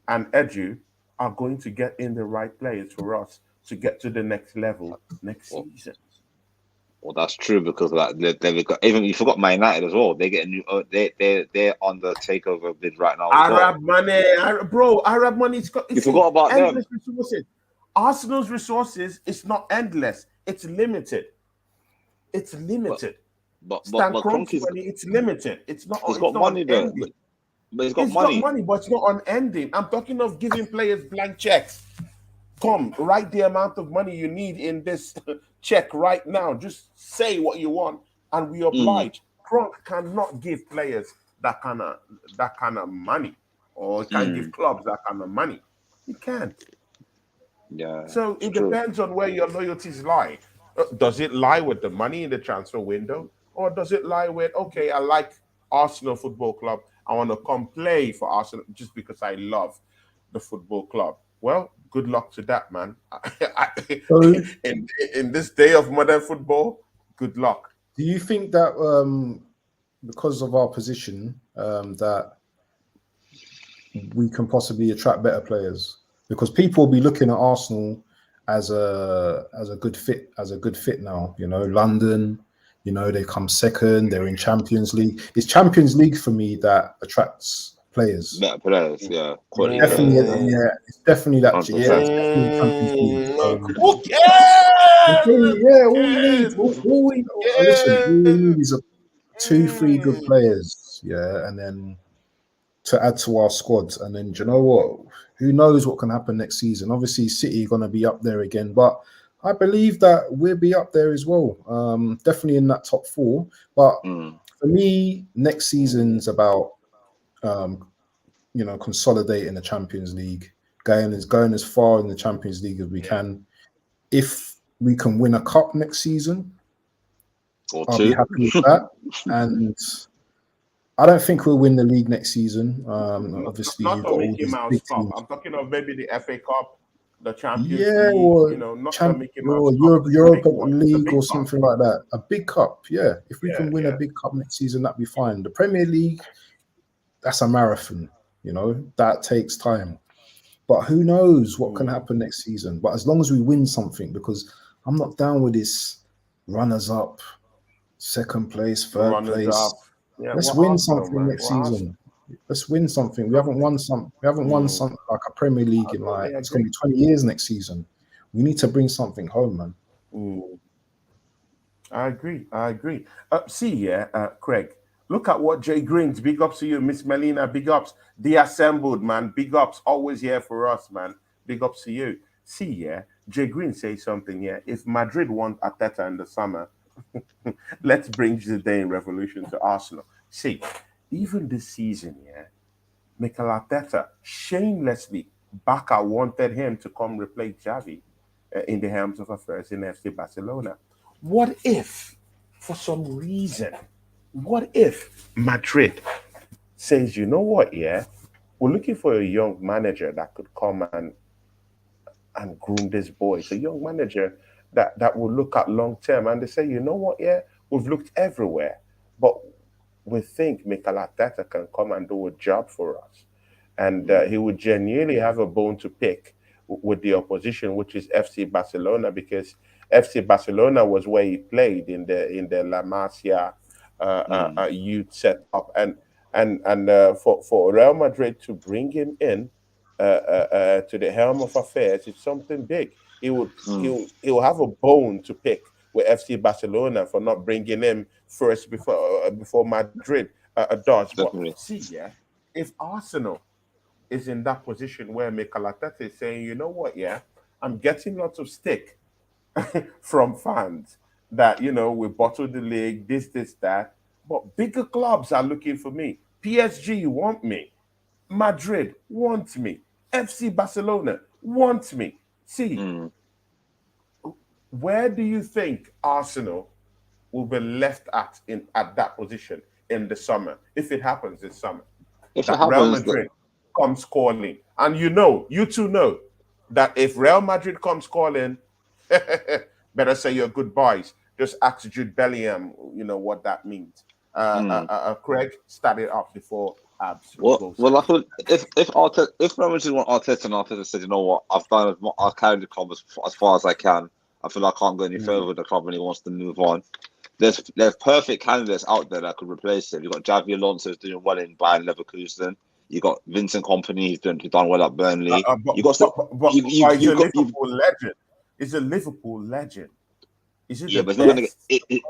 and Edu are going to get in the right players for us to get to the next level next Well, season? well, that's true because like they've got even you forgot Man United as well. They get a new. They're on the takeover bid right now as well. Arab money, bro. Arab money is You see forgot about them. endless resources. Arsenal's resources is not endless. It's limited. It's But limited. but Stan Kroenke's Kroenke's money, it's limited. It's not. he's It's got not money though. unending. But he's got He's got money. money, but it's not unending. I'm talking of giving players blank checks. Come, write the amount of money you need in this check right now. Just say what you want, and we oblige. Kronk cannot give players that kind of money, or can't give clubs that kind of money. He can't. Yeah, So it's it true. depends on where your loyalties lie. Does it lie with the money in the transfer window, or does it lie with, okay, I like Arsenal Football Club, I want to come play for Arsenal just because I love the football club? Well, good luck to that, man. So, in this day of modern football, good luck. do you think that because of our position, that we can possibly attract better players? Because people will be looking at Arsenal as a good fit now. You know, London. You know, they come second. They're in Champions League. It's Champions League for me that attracts players. Better players, yeah, quality Definitely, players, yeah. It's definitely that. Yeah, 100%. it's definitely Champions League. Who cares? Who Yeah, all we need, cares? all we listen. All we need is two, three good Mm. players. Yeah, and then to add to our squad. And then, do you know what? Who knows what can happen next season? Obviously, City are going to be up there again, but I believe that we'll be up there as well. Definitely in that top four. But for me, next season's about consolidating the Champions League, going as far in the Champions League as we can. If we can win a cup next season, Or I'll be two. happy with that. And I don't think we'll win the league next season. Obviously, Not you've a got all Mickey these Mouse big Cup. teams. I'm talking of maybe the FA Cup, the Champions Yeah, League. or Not the Mickey Mouse or Cup. It's a Europa big one. It's a League big or cup. something like that. A big cup, yeah. If we Yeah, can win a yeah. big cup next season, that'd be fine. The Premier League, that's a marathon. That takes time. But who knows what can happen next season? But as long as we win something, because I'm not down with this runners up, second place, third Runners place. up. Yeah, Let's we're win Arsenal, something man. next We're season. Let's win something. We haven't won something like a Premier League in totally it's going to be 20 years next season. We need to bring something home, man. I agree. Craig, look at what Jay Greens, big ups to you, Miss Melina, big ups. The Assembled, man, big ups, always here for us, man. Big ups to you. Jay Green says something here. If Madrid want Arteta in the summer, let's bring Zidane revolution to Arsenal. See, even this season, Mikel Arteta shamelessly, Barca wanted him to come replace Xavi in the helms of affairs in FC Barcelona. What if, for some reason, Madrid says, you know what, we're looking for a young manager that could come and groom this boy. It's a young manager that will look at long term. And they say, you know what, we've looked everywhere, but we think Mikel Arteta can come and do a job for us. And he would genuinely have a bone to pick with the opposition, which is FC Barcelona, because FC Barcelona was where he played in the La Masia youth setup, and for Real Madrid to bring him in to the helm of affairs, it's something big. He'll have a bone to pick with FC Barcelona for not bringing him first before Madrid does. But Definitely. see, if Arsenal is in that position where Mikel Arteta is saying, you know what, I'm getting lots of stick from fans that, we bottled the league, this, that. But bigger clubs are looking for me. PSG want me. Madrid want me. FC Barcelona want me. See, where do you think Arsenal will be left at that position in the summer if it happens this summer? If it That Real happens, Madrid comes calling, and you two know that if Real Madrid comes calling, better say your goodbyes. Just ask Jude Bellingham, you know what that means. Craig, start it off before Abs goes well, I second. thought if Real Madrid want Arteta and Arteta said, you know what, I've carried the club as far as I can. I feel like I can't go any further with the club, and he wants to move on. There's perfect candidates out there that could replace him. You got Javi Alonso who's doing well in Bayern Leverkusen. You got Vincent Company, he's done well at Burnley. But, You got but, but, but, but he's you a got you Liverpool legend. He's a Liverpool legend. Is it yeah, the but it's not gonna get best?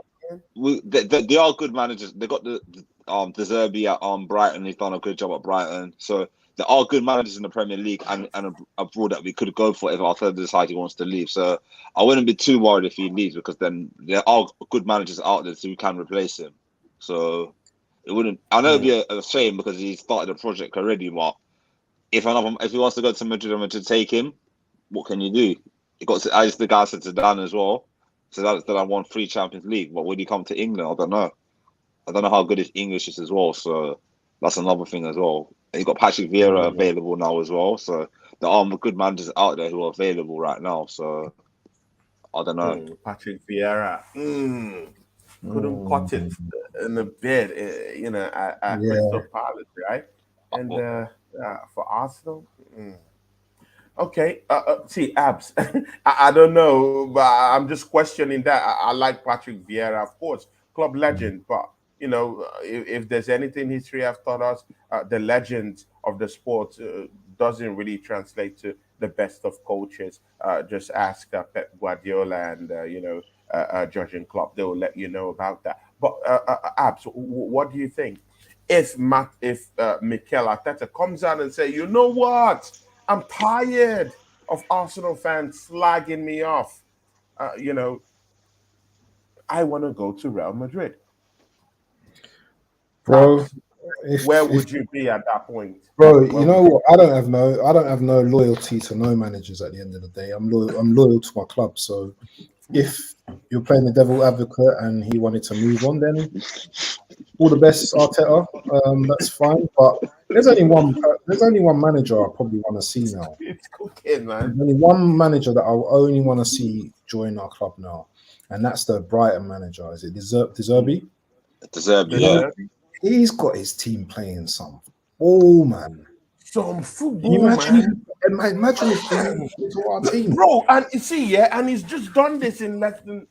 they are good managers. They got the De Zerbi at Brighton. He's done a good job at Brighton. So there are good managers in the Premier League and abroad that we could go for if Arteta decides he wants to leave. So I wouldn't be too worried if he leaves because then there are good managers out there who can replace him. So it wouldn't. I know it'd be a shame because he started a project already. But if he wants to go to Madrid and Madrid take him, what can you do? You got to, as the guy said to Dan as well. So that I won 3 Champions League. But when he come to England, I don't know. I don't know how good his English is as well. So that's another thing as well. And you got Patrick Vieira available now as well. So there are good managers out there who are available right now. So I don't know. Patrick Vieira couldn't cut it in the bed, at Yeah. Crystal Palace, right? And for Arsenal, okay. See, Abs, I don't know, but I'm just questioning that. I like Patrick Vieira, of course, club legend, but if there's anything history have taught us, the legend of the sport doesn't really translate to the best of coaches. Just ask Pep Guardiola and Jurgen Klopp; they will let you know about that. But Abs, what do you think? If Mikel Arteta comes out and say, you know what, I'm tired of Arsenal fans slagging me off. I want to go to Real Madrid. Bro, Where if would you be at that point? bro, you know what? I don't have no loyalty to no managers at the end of the day. I'm loyal to my club. So if you're playing the devil advocate and he wanted to move on, then all the best, Arteta. That's fine. But there's only one manager I probably want to see now. It's cooking, man. There's only one manager that I only want to see join our club now, and that's the Brighton manager. Is it De Zerbi? De Zerbi, yeah. He's got his team playing some ball, man. Some football, Can you imagine? man. Imagine if he moved into our team, bro. And you see, and he's just done this in less than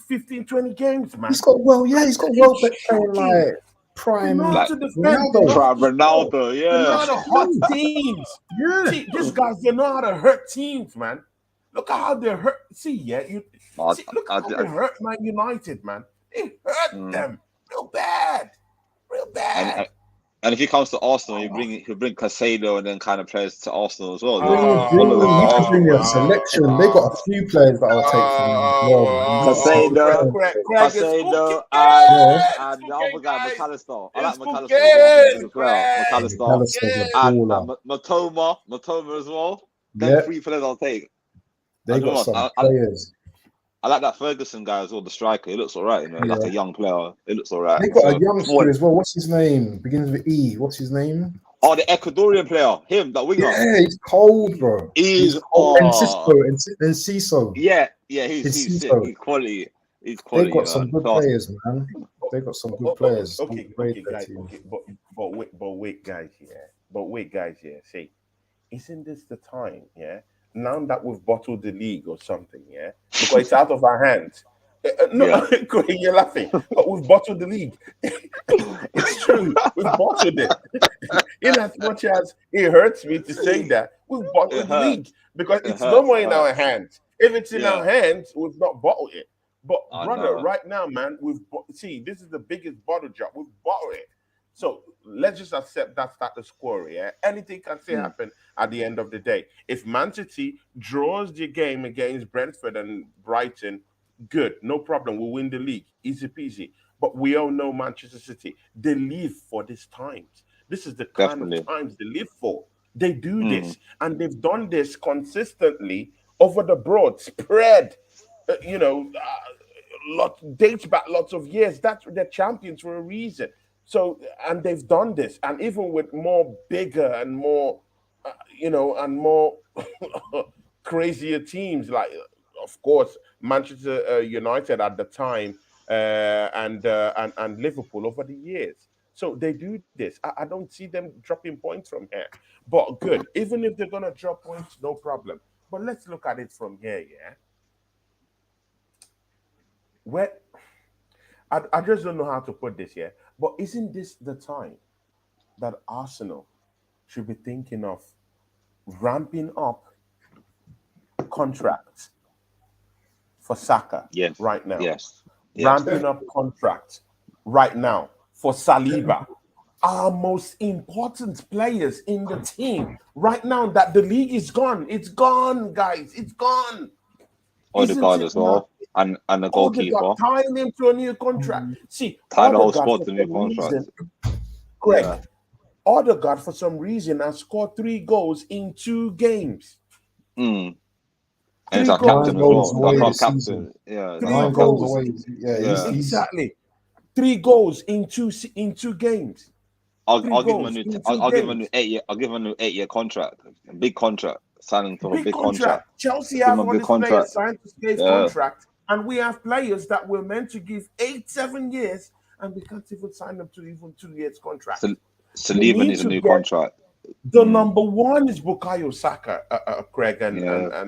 15, 20 games, man. He's got Welbeck playing like prime Ronaldo, yeah. They know how to hurt teams. Yeah. See, these guys, they know how to hurt teams, man. Look at how they hurt. See, look how they hurt Man United, man. They hurt them real bad. And if he comes to Arsenal, he'll bring Casado and then kind of players to Arsenal as well. He can bring a selection. They got a few players that I'll take from Casado, and the other guy, McAllister. I like McAllister as well. And Matoma as well. Them 3 players I'll take. They got some players. I like that Ferguson guy as well, the striker. He looks all right, like a young player. It looks all right. They got a youngster as well. What's his name? Begins with E. What's his name? Oh, the Ecuadorian player. Him, that winger. Yeah, he's cold, bro. He's cold. And Ciso. Yeah, he's sick. He's quality. They got some good players, man. They got some good players. Okay, guys. But wait, guys. Yeah. See, isn't this the time? Yeah. Now that we've bottled the league or something, yeah, because it's out of our hands. You're laughing, but we've bottled the league. It's true, we've bottled it. In as much as it hurts me to say that, we've bottled the league because it's no more in our hands. If it's in our hands, we've not bottled it. But brother, right now, man, this is the biggest bottle job. We've bottled it. So let's just accept that status quo, yeah? Anything can still happen at the end of the day. If Man City draws the game against Brentford and Brighton, good, no problem. We'll win the league, easy peasy. But we all know Manchester City, they live for these times. This is the kind of times they live for. They do this, and they've done this consistently over the broad spread. Dates back lots of years. That's they're champions for a reason. So, and they've done this, and even with more bigger and more, and more crazier teams, like of course Manchester United at the time, and Liverpool over the years. So they do this. I don't see them dropping points from here. But good, even if they're gonna drop points, no problem. But let's look at it from here, yeah. Where I just don't know how to put this here, but isn't this the time that Arsenal should be thinking of ramping up contracts for Saka Yes. right now? Yes. Yes. Ramping up contracts right now for Saliba, our most important players in the team right now. That the league is gone. It's gone, guys. It's gone. Odegaard as well, and the goalkeeper. Tying him to a new contract. See, Tying the whole Odegaard, squad for to a new some contract. reason, Greg, Yeah. Odegaard, for some reason, has scored 3 goals in 2 games. Mm. And 3 he's our goals. captain as 9 goals well. away Our this captain. season. Yeah. 3 9 goals. goals away. Yeah, Yeah. Exactly. 3 goals in 2 games. I'll 3 give him a goals new. in 2 I'll give him a games. new 8-year. I'll give him a new 8-year contract. A big contract. Signing for a Big big contract. contract. Chelsea Give him have a all big these players contract. signed to stay Yeah. contract, and we have players that we're meant to give 8, 7 years, and we can't even sign them to even 2 years contract. So We Saliba need needs a to new get contract. the Mm. number one is Bukayo Saka, Craig Yeah.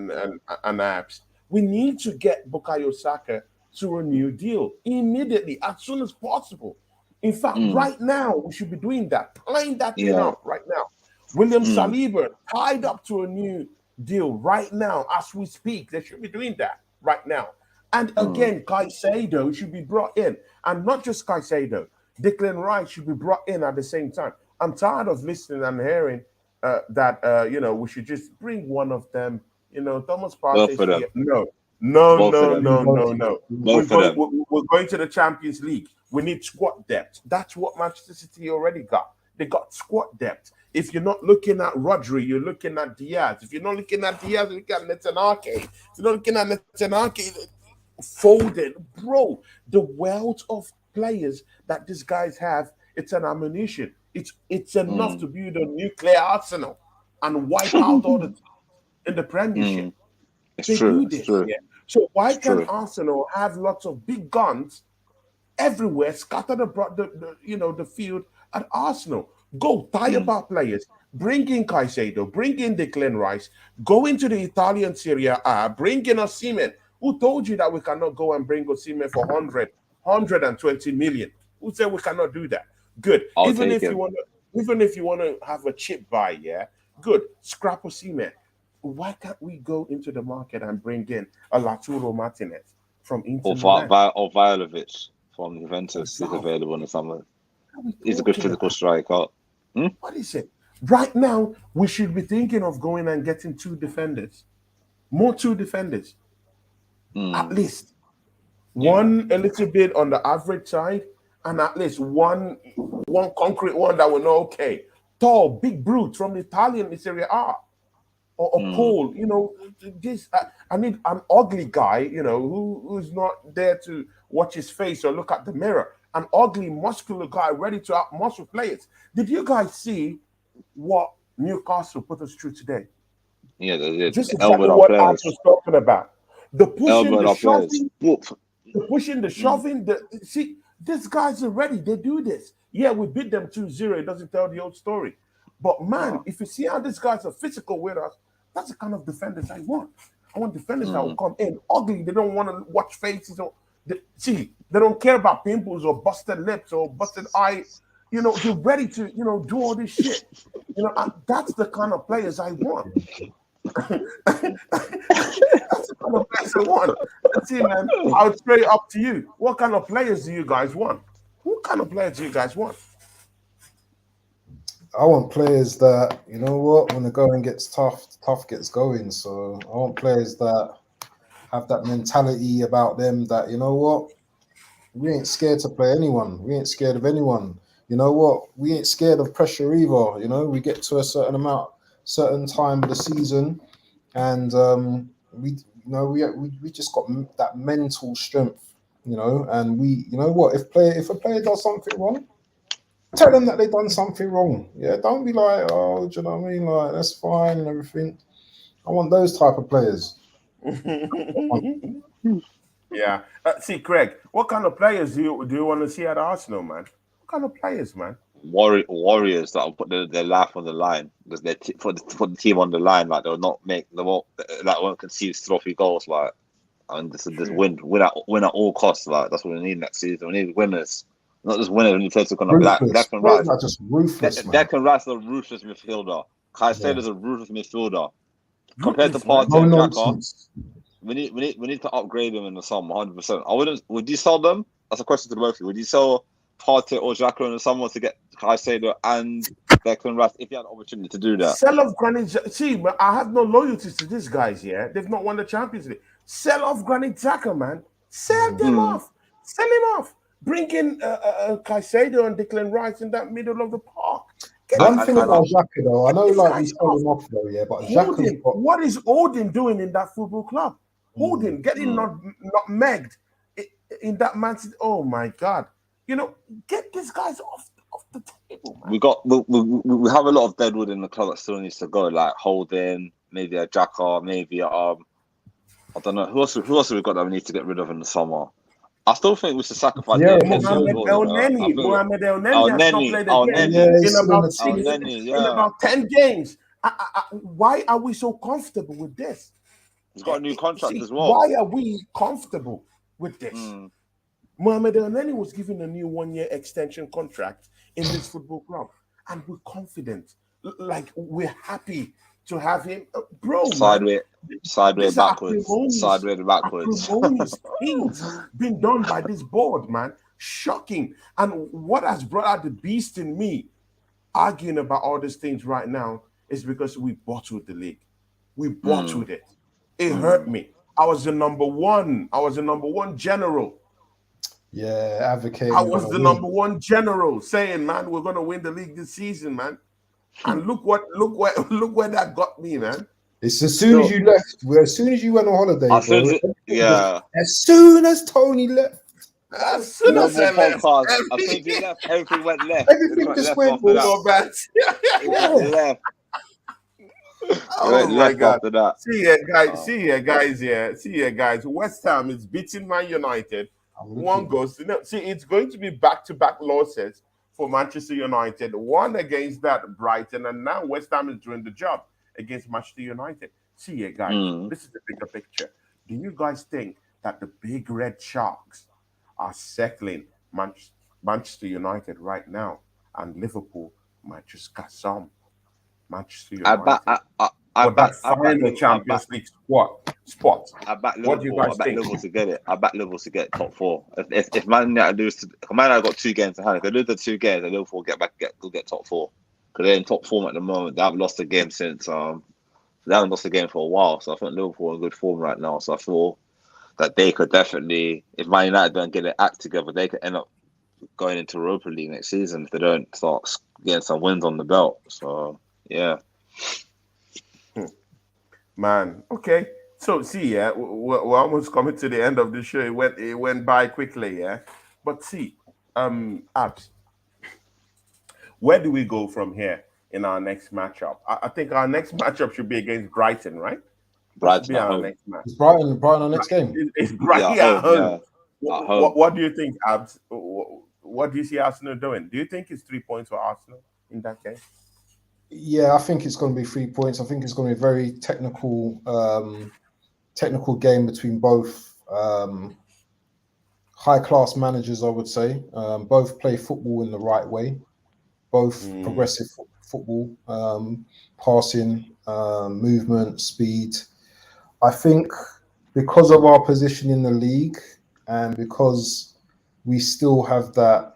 and Abs. We need to get Bukayo Saka to a new deal immediately, as soon as possible. In fact, Mm. right now we should be doing that, playing that thing Yeah. up right now. William Mm. Saliba tied up to a new deal right now as we speak. They should be doing that right now. And Mm. again, Caicedo should be brought in, and not just Caicedo. Declan Rice should be brought in at the same time. I'm tired of listening and hearing that we should just bring one of them. Thomas Both Partey. of them. No, no, Both no, of them. no, no, no. We're Both of going. them. We're going to the Champions League. We need squad depth. That's what Manchester City already got. They got squad depth. If you're not looking at Rodri, you're looking at Diaz. If you're not looking at Diaz, you look at Netanyahu. If you're not looking at Netanyahu, Foden, bro. The wealth of players that these guys have, it's an ammunition. It's enough Mm. to build a nuclear arsenal and wipe out all the in the Premiership. Mm. It's They true. do It's this, true. yeah. So why It's can true. Arsenal have lots of big guns everywhere, scattered abroad the field at Arsenal? Go tie Mm. up our players, bring in Caicedo, bring in Declan Rice, go into the Italian Serie A, bring in Osimhen. Who told you that we cannot go and bring Osimhen for 120 million? Who said we cannot do that? Good. I'll Even take if you him. want to, even if you want to have a chip buy, yeah, good. Scrap Osimhen. Why can't we go into the market and bring in a Laturo Martinez from Inter Or Milan? or Violovic from Juventus is available in the summer. What are we He's a good talking physical about? striker. What is it? Right now, we should be thinking of going and getting 2 defenders. More 2 defenders, at Mm. least. Yeah. One a little bit on the average side, and at least one concrete one that will know, okay, tall, big brute from the Italian Serie A. Or a Mm. pole, this I need an ugly guy, who's not there to watch his face or look at the mirror. An ugly, muscular guy ready to out-muscle players. Did you guys see what Newcastle put us through today? Yeah, they did. Just exactly Elbowed our what I players. was talking about. The pushing, Elbowed the our players. shoving, Whoop. the pushing, the shoving. See, these guys are ready. They do this. Yeah, we beat them 2-0. It doesn't tell the old story. But man, if you see how these guys are physical with us, that's the kind of defenders I want. I want defenders that will come in ugly. They don't want to watch faces. They don't care about pimples or busted lips or busted eye. They're ready to, do all this shit. That's the kind of players I want. That's the kind of players I want. Let's see, man. I'll straight up to you. What kind of players do you guys want? What kind of players do you guys want? I want players that, when the going gets tough gets going. So I want players that have that mentality about them that, we ain't scared to play anyone. We ain't scared of anyone. We ain't scared of pressure either. We get to a certain time of the season and we just got that mental strength, and you know what, if a player does something wrong, tell them that they've done something wrong. Yeah, don't be like, oh, do you know what I mean? Like, that's fine and everything. I want those type of players. Yeah. See, Craig, what kind of players do you want to see at Arsenal, man? What kind of players, man? Warriors that will put their life on the line because put the team on the line. Like won't concede trophy goals. Like, and just win at all costs. Like, that's what we need next season. We need winners, not just winners. We need players who can Ruthless. Players are just ruthless, man. Declan Rice is a ruthless midfielder. Caicedo's a ruthless midfielder. Compared to Ruthless, Partey and Xhaka, nonsense. we need to upgrade them in the summer, 100%. Would you sell them? That's a question to the both of you. Would you sell Partey or Xhaka in the summer to get Caicedo and Declan Rice if you had an opportunity to do that? Sell off Granit Xhaka. See, but I have no loyalty to these guys. Yeah, they've not won the Champions League. Sell off Granit Xhaka, man. Sell them off. Sell him off. Bring in Caicedo and Declan Rice in that middle of the park. One thing about Xhaka, though, I know, like, we sold him off, though, yeah, but Xhaka. What is Odin doing in that football club? Odin getting not megged in that Man City. Oh my God! Get these guys off the table, man. We have a lot of deadwood in the club that still needs to go, like Holding, maybe a Xhaka, maybe I don't know who else have we got that we need to get rid of in the summer. I still think we should sacrifice. Mohamed El Neni has not played again in about 10 games. Why are we so comfortable with this? He's got a new contract as well. Why are we comfortable with this? Mohamed El Neni was given a new 1-year extension contract in this football club, and we're confident. Like, we're happy to have him, bro. Sideways backwards. Acrimonious things been done by this board, man. Shocking. And what has brought out the beast in me arguing about all these things right now is because we bottled the league. We bottled it. It hurt me. I was the number one general. Yeah, advocating. I was the number one general saying, man, we're gonna win the league this season, man. And look where that got me, man. It's as soon as you left, as soon as you went on holiday, as soon as Tony left. As soon as I left, everything went left. Everything just went bad. left. Oh my God! See ya, guys. West Ham is beating Man United. One goes to see. It's going to be back-to-back losses for Manchester United. One against that Brighton, and now West Ham is doing the job against Manchester United. See ya, guys. This is the bigger picture. Do you guys think that the big red sharks are circling Manchester United right now, and Liverpool might just got some? Manchester United. I bet Champions League spot. I back Liverpool. I back Liverpool to get it. I back Liverpool to get top 4. If Man United lose, Man United got 2 games in hand. If they lose the 2 games, then Liverpool get top 4 because they're in top form at the moment. They haven't lost a game since they haven't lost a game for a while. So I think Liverpool are in good form right now. So I feel that they could definitely, if Man United don't get their act together, they could end up going into Europa League next season if they don't start getting some wins on the belt. So yeah. Man, okay. So see, yeah, we're almost coming to the end of the show. It went by quickly, yeah. But see, Abs, where do we go from here in our next matchup? I think our next matchup should be against Brighton, right? Brighton our next match. It's Brighton our next game. It's Brighton at home. What do you think, Abs? What do you see Arsenal doing? Do you think it's 3 points for Arsenal in that game? Yeah, I think it's going to be 3 points. I think it's going to be a very technical game between both high-class managers, I would say. Both play football in the right way. Both progressive football, passing, movement, speed. I think because of our position in the league and because we still have that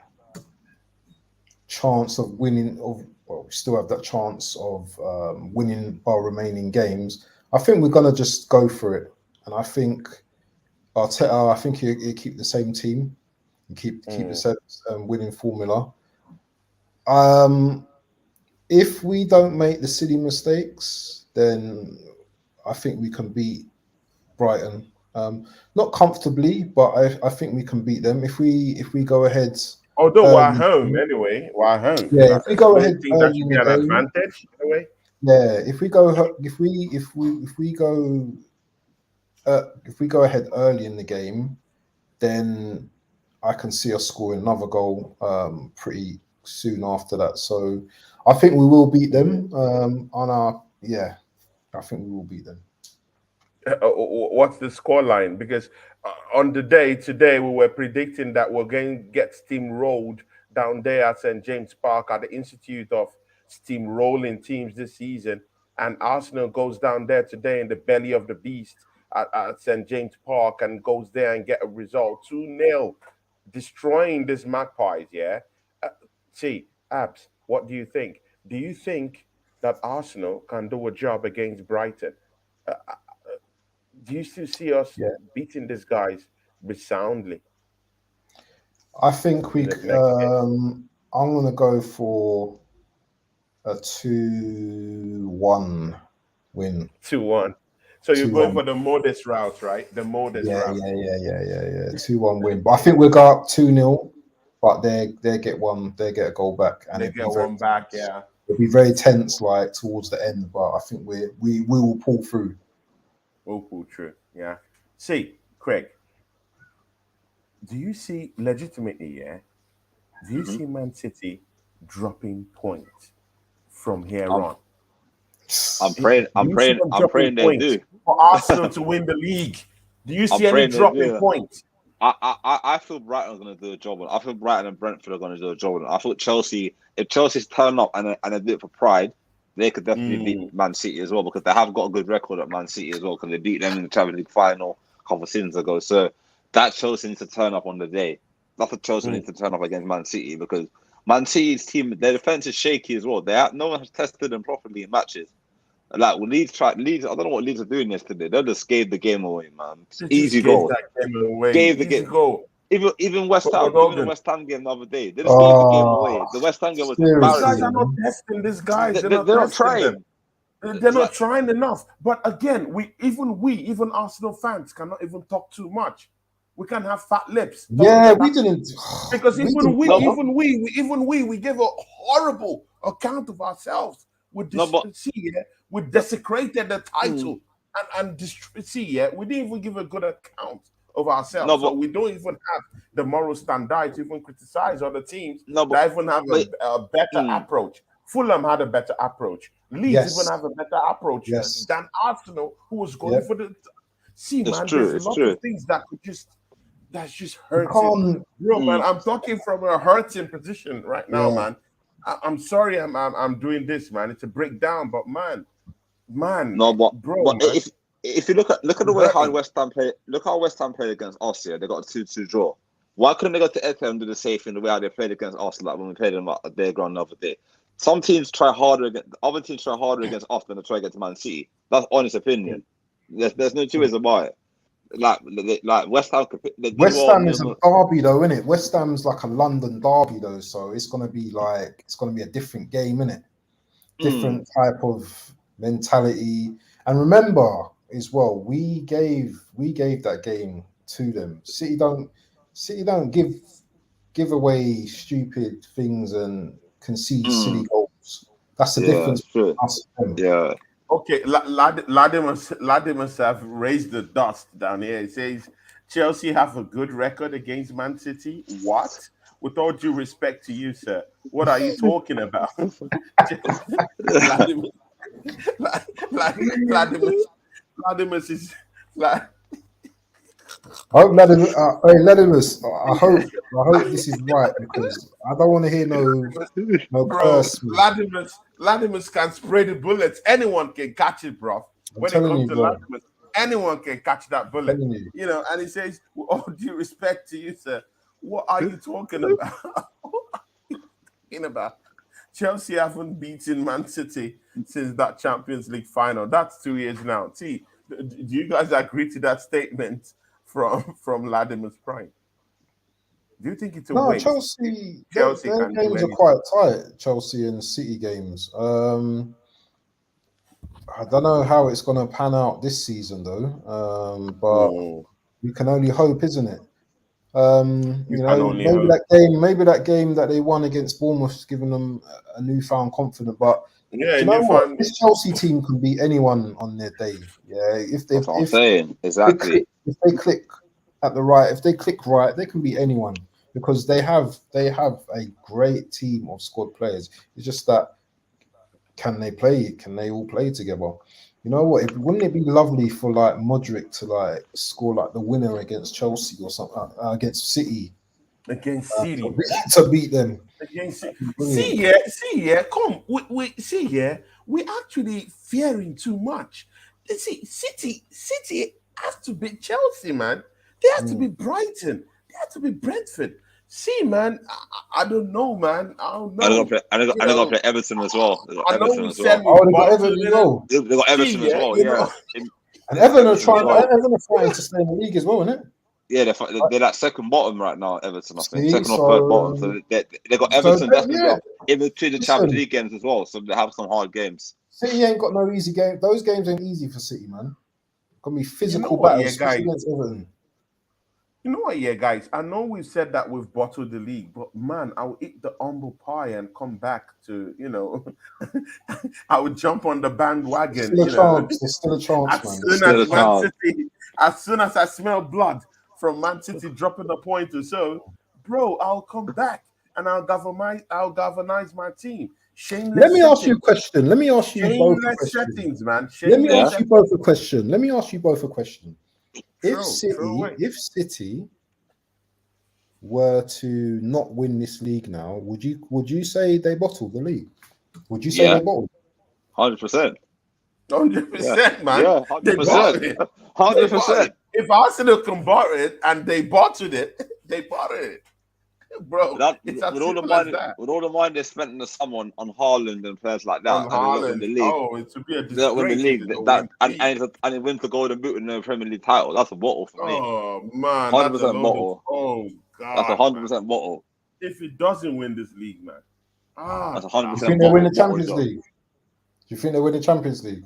chance of winning, we still have that chance of winning our remaining games. I think we're gonna just go for it, and I think Arteta, I think he'll keep the same team and keep the same winning formula. If we don't make the silly mistakes, then I think we can beat Brighton. Not comfortably, but I think we can beat them if we go ahead. Although we're home anyway, we're home. Yeah, if we go Don't ahead you think that early should in be the an game. advantage in a way? Yeah, if we go ahead early in the game, then I can see us scoring another goal pretty soon after that. So I think we will beat them I think we will beat them. What's the score line? Because on the day today, we were predicting that we're going to get steamrolled down there at St. James Park at the Institute of Steamrolling Teams this season. And Arsenal goes down there today in the belly of the beast at St. James Park and goes there and get a result 2-0, destroying this Magpies. Yeah. Uh, see, Abs, what do you think? Do you think that Arsenal can do a job against Brighton? Uh, do you still see us Yeah, beating these guys resoundly I think in we. the next game? I'm gonna go for a 2-1 win. 2-1. So you're going 2-1. for the modest route, right? The modest Yeah, route. yeah. 2-1 win. But I think we'll go up 2-0, but they get a goal back, and They get one back, yeah. it'll be very tense like towards the end. But I think we will pull through. Oh, true. Yeah. See, Craig, do you see legitimately, yeah? Do you Mhm. see Man City dropping points from here I'm on? I'm Do praying. I'm you see praying. them I'm dropping praying they points do. for Arsenal to win the league? Do you I'm see any praying they dropping do. points? I feel Brighton are going to do a job. I feel Brighton and Brentford are going to do a job. I thought Chelsea, if Chelsea's turn up and they do it for pride, they could definitely beat Man City as well because they have got a good record at Man City as well because they beat them in the Champions League final a couple of seasons ago. So that Chelsea needs to turn up on the day. That's what Chelsea Mm. needs to turn up against Man City because Man City's team, their defense is shaky as well. No one has tested them properly in matches. Like Leeds, I don't know what Leeds are doing yesterday. They just gave the game away, man. They just Easy gave goal. that game away. Gave the Easy game. goal. Even West Ham, even the Hogan. West Ham game the other day, they just gave the game Oh, away. The West Ham game was These guys seriously, are embarrassing. not man. testing these guys. They're They, not they're not testing them. trying. They're not Like, trying enough. But again, even Arsenal fans cannot even talk too much. We can have fat lips talking Yeah, we about didn't. because We didn't. no, but we gave a horrible account of ourselves. With no, this, but see, yeah, we no, desecrated the mm, title see, yeah, we didn't even give a good account of no, ourselves. So but we don't even have the moral standard to even criticize other teams no, but that even have but a better mm, approach. Fulham had a better approach. Leeds even Yes, have a better approach yes, than Arsenal, who was going yeah. for the. See, it's man, true. there's a It's lot of true. things that's just You hurting. can't. Bro, man, Mm, I'm talking from a hurting position right now, Yeah, man. I'm sorry, I'm doing this, man. It's a breakdown, but no, bro, but man, if you look at the I'm way how hurting. West Ham play, look how West Ham played against us. Yeah, they got a 2-2 draw. Why couldn't they go to Etihad and do the same thing the way how they played against us, like when we played them at their ground the other day? Some teams try harder against other teams try harder against us than they try against Man City. That's honest opinion. There's no two ways about it. Like West Ham, they did West well. Ham is a derby though, isn't it? West Ham's like a London derby though, so it's gonna be a different game, innit? Mm, Different type of mentality. And remember as well, we gave that game to them. City don't give away stupid things and concede silly mm, goals. That's the yeah, difference it's true. between us and them. Yeah, Okay, Ladimus have raised the dust down here. It says Chelsea have a good record against Man City. What? With all due respect to you, sir, what are you talking about? Ladimus, Ladimus, Ladimus is like, I hope Ladimus, I hope this is right because I don't want to hear no bro, curse. Ladimus can spray the bullets. Anyone can catch it, bro. I'm When it telling comes you, to bro. Ladimus, anyone can catch that I'm bullet. telling you. You know, and he says, with all due respect to you, sir, what are you talking about? What are you talking about? Chelsea haven't beaten Man City since that Champions League final. That's 2 years now. See, do you guys agree to that statement from Ladimus Prime? Do you think it's a No, waste? Chelsea, Chelsea their can do games are anything. quite tight. Chelsea and City games. I don't know how it's going to pan out this season, though. But we can only hope, isn't it? You can only maybe hope. that game that they won against Bournemouth's given them a newfound confidence. But Yeah, do you know what? This Chelsea team can beat anyone on their day. Yeah, if That's what I'm saying. Exactly. if they click at the right, if they click right, they can beat anyone because they have a great team of squad players. It's just that can they play? Can they all play together? You know what? Wouldn't it be lovely for like Modric to like score like the winner against Chelsea or something against City against City to beat them? Against Brilliant. see, yeah, come, we see, yeah, we actually fearing too much. See, City have to beat Chelsea, man. They have to be Brighton. They have to be Brentford. See, man, I don't know, man. I don't know. And they got to play Everton as well. They got I know Everton we as said well. Oh, they got Everton as well. They got Everton as well, yeah. And Everton are Everton trying to stay in the league as well, isn't it? Yeah, they're like second bottom right now, Everton, I think. See, Second or third bottom. So they got Everton in between the Champions League games as well. So they have some hard games. City ain't got no easy game. Those games ain't easy for City, man. Gonna be physical battles, especially against Everton. You know what, yeah, guys? I know we've said that we've bottled the league, but man, I'll eat the humble pie and come back to, I would jump on the bandwagon. There's still a chance, man. As soon as I smell blood from Man City dropping a point or so, bro, I'll come back and I'll galvanize my team. Shameless. Let me ask you a question. Let me ask you both a question. Settings, man. Let me ask you both a question. If City were to not win this league now, would you say they bottled the league? Would you say they bottled? 100%. 100%, man. Yeah, 100%. 100%. If Arsenal can bottle it and they bottled it, they bottled it. Bro, with all the money they spent in the summer on Haaland and players like that, and Haaland, win the league. It would be a disgrace. Win the league, and it wins the Golden Boot in the Premier League title. That's a bottle for me. Oh man, 100% bottle. Oh god, that's 100% bottle. If it doesn't win this league, man, that's 100%. You think they win the Champions League? Do you think they win the Champions League?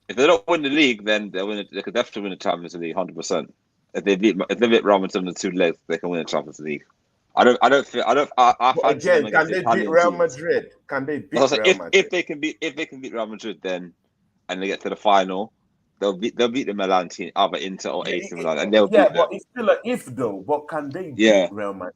If they don't win the league, then they could definitely win the Champions League 100%. If they beat Real Madrid in the 2 legs, they can win the Champions League. I Again, can they beat Real Madrid? Can they beat Real Madrid? If they can beat Real Madrid, then and they get to the final, they'll beat the Milan team, either Inter or AC Milan, and they'll beat them. But it's still an if though. But can they beat Real Madrid?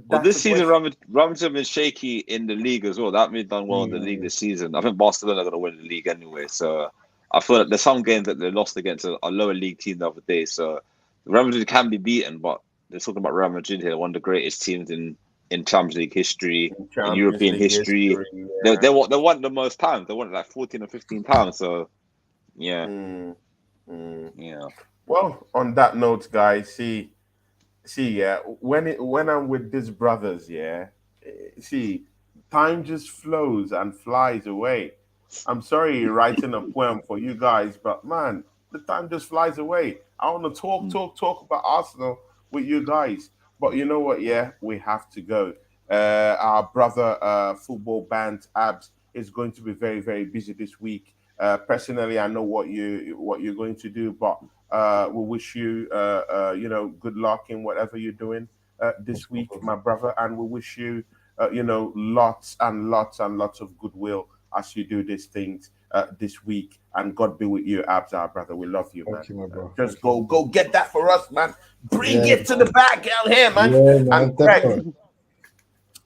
Well, this season, Real Madrid have been shaky in the league as well. That means done well in the league this season. I think Barcelona are going to win the league anyway. So I feel like there's some games that they lost against a lower league team the other day. So Real Madrid can be beaten, but they're talking about Real Madrid here, one of the greatest teams in Champions League history, in European history. They won the most times. They won it like 14 or 15 times. So, yeah. Yeah. Well, on that note, guys, see, yeah, when I'm with these brothers, yeah, see, time just flows and flies away. I'm sorry writing a poem for you guys, but man, the time just flies away. I want to talk about Arsenal with you guys, but you know what? Yeah, we have to go. Our brother, football band Abs, is going to be very, very busy this week. Personally, I know what you're going to do, but we wish you, good luck in whatever you're doing this week, my brother, and we wish you, lots and lots and lots of goodwill as you do these things this week. And God be with you, Abs, our brother. We love you, man. Thank you, my bro. Just go get that for us, man. Bring it to the back out here, man. Yeah, man, and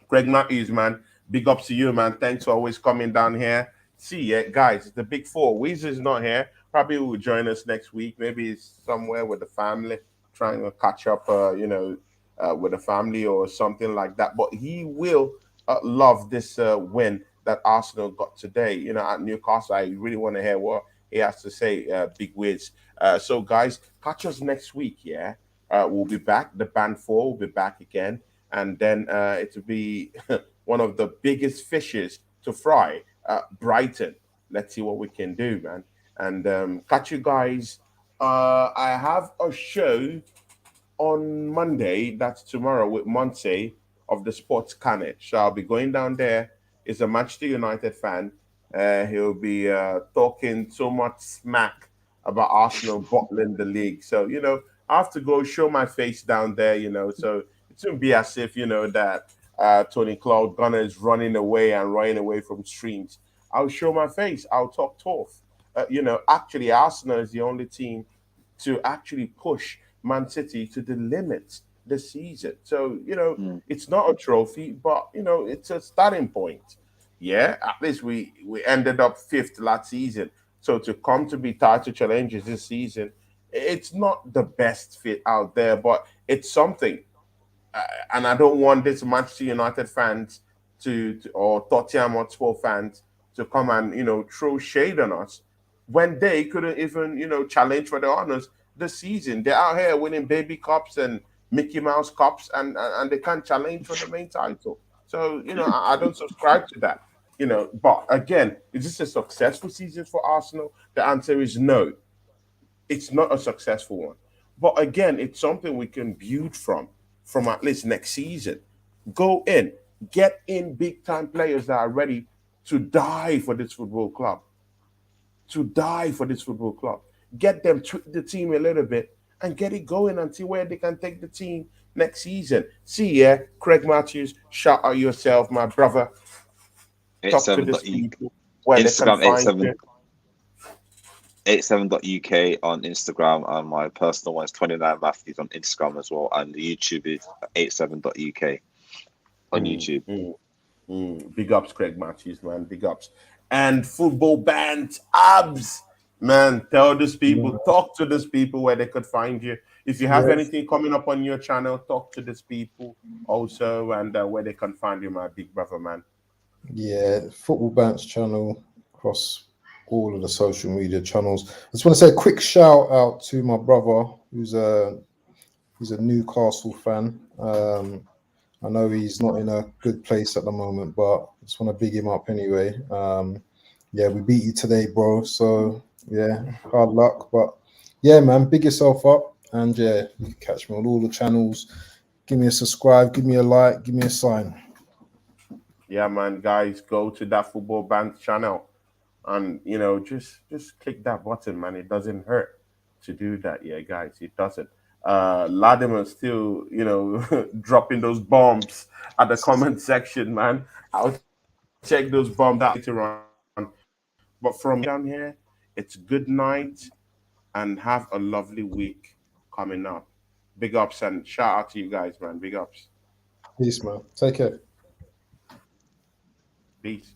Greg Matthews, man. Big ups to you, man. Thanks for always coming down here. See ya, guys. It's the BigFour. Weezer's not here. Probably will join us next week. Maybe he's somewhere with the family, trying to catch up, with the family or something like that. But he will love this win that Arsenal got today, at Newcastle. I really want to hear what he has to say, Big Wiz. So, guys, catch us next week, yeah? We'll be back. The Band 4 will be back again. And then it'll be one of the biggest fishes to fry, Brighton. Let's see what we can do, man. And catch you guys. I have a show on Monday, that's tomorrow, with Monse of the Sports Carnage. So I'll be going down there. He's a Manchester United fan. He'll be talking so much smack about Arsenal bottling the league. So, I have to go show my face down there, So it shouldn't be as if, that Tony Claude Gunner is running away and running away from streams. I'll show my face. I'll talk tough. Actually, Arsenal is the only team to actually push Man City to the limits this season. So, Mm. it's not a trophy, but, it's a starting point. Yeah, at least we ended up fifth last season. So to come to be title challengers this season, it's not the best fit out there, but it's something. And I don't want this Manchester United fans or Tottenham Hotspur fans to come and throw shade on us when they couldn't even challenge for the honors this season. They're out here winning baby cups and Mickey Mouse cups, and they can't challenge for the main title. So I don't subscribe to that. But again, is this a successful season for Arsenal? The answer is no. It's not a successful one. But again, it's something we can build from at least next season. Go in, get in big time players that are ready to die for this football club. To die for this football club. Get them tweak the team a little bit and get it going and see where they can take the team next season. See, yeah, Craig Matthews, shout out yourself, my brother. Talk to 87 these dot U people where they can Instagram find you. 87.uk on Instagram, and my personal one is 29 Matthews on Instagram as well, and the YouTube is 87.uk on Mm, YouTube. mm. Big ups, Craig Matthews, man. Big ups. And football band abs, man. Tell these people, talk to these people where they could find you. If you have Yes. anything coming up on your channel, talk to these people also, and where they can find you, my big brother, man. Yeah, Football Bounce channel across all of the social media channels. I just want to say a quick shout out to my brother who's a Newcastle fan. I know he's not in a good place at the moment, but I just want to big him up anyway. Yeah, we beat you today, bro. So yeah, hard luck. But yeah, man, big yourself up. And yeah, you can catch me on all the channels. Give me a subscribe, give me a like, give me a sign. Yeah, man, guys, go to that football band channel and just click that button, man. It doesn't hurt to do that. Yeah, guys, it doesn't. Latimer still dropping those bombs at the comment section, man. I'll check those bombs out later on. But from down here, it's good night and have a lovely week coming up. Big ups and shout out to you guys, man. Big ups. Peace, man. Take care. Peace.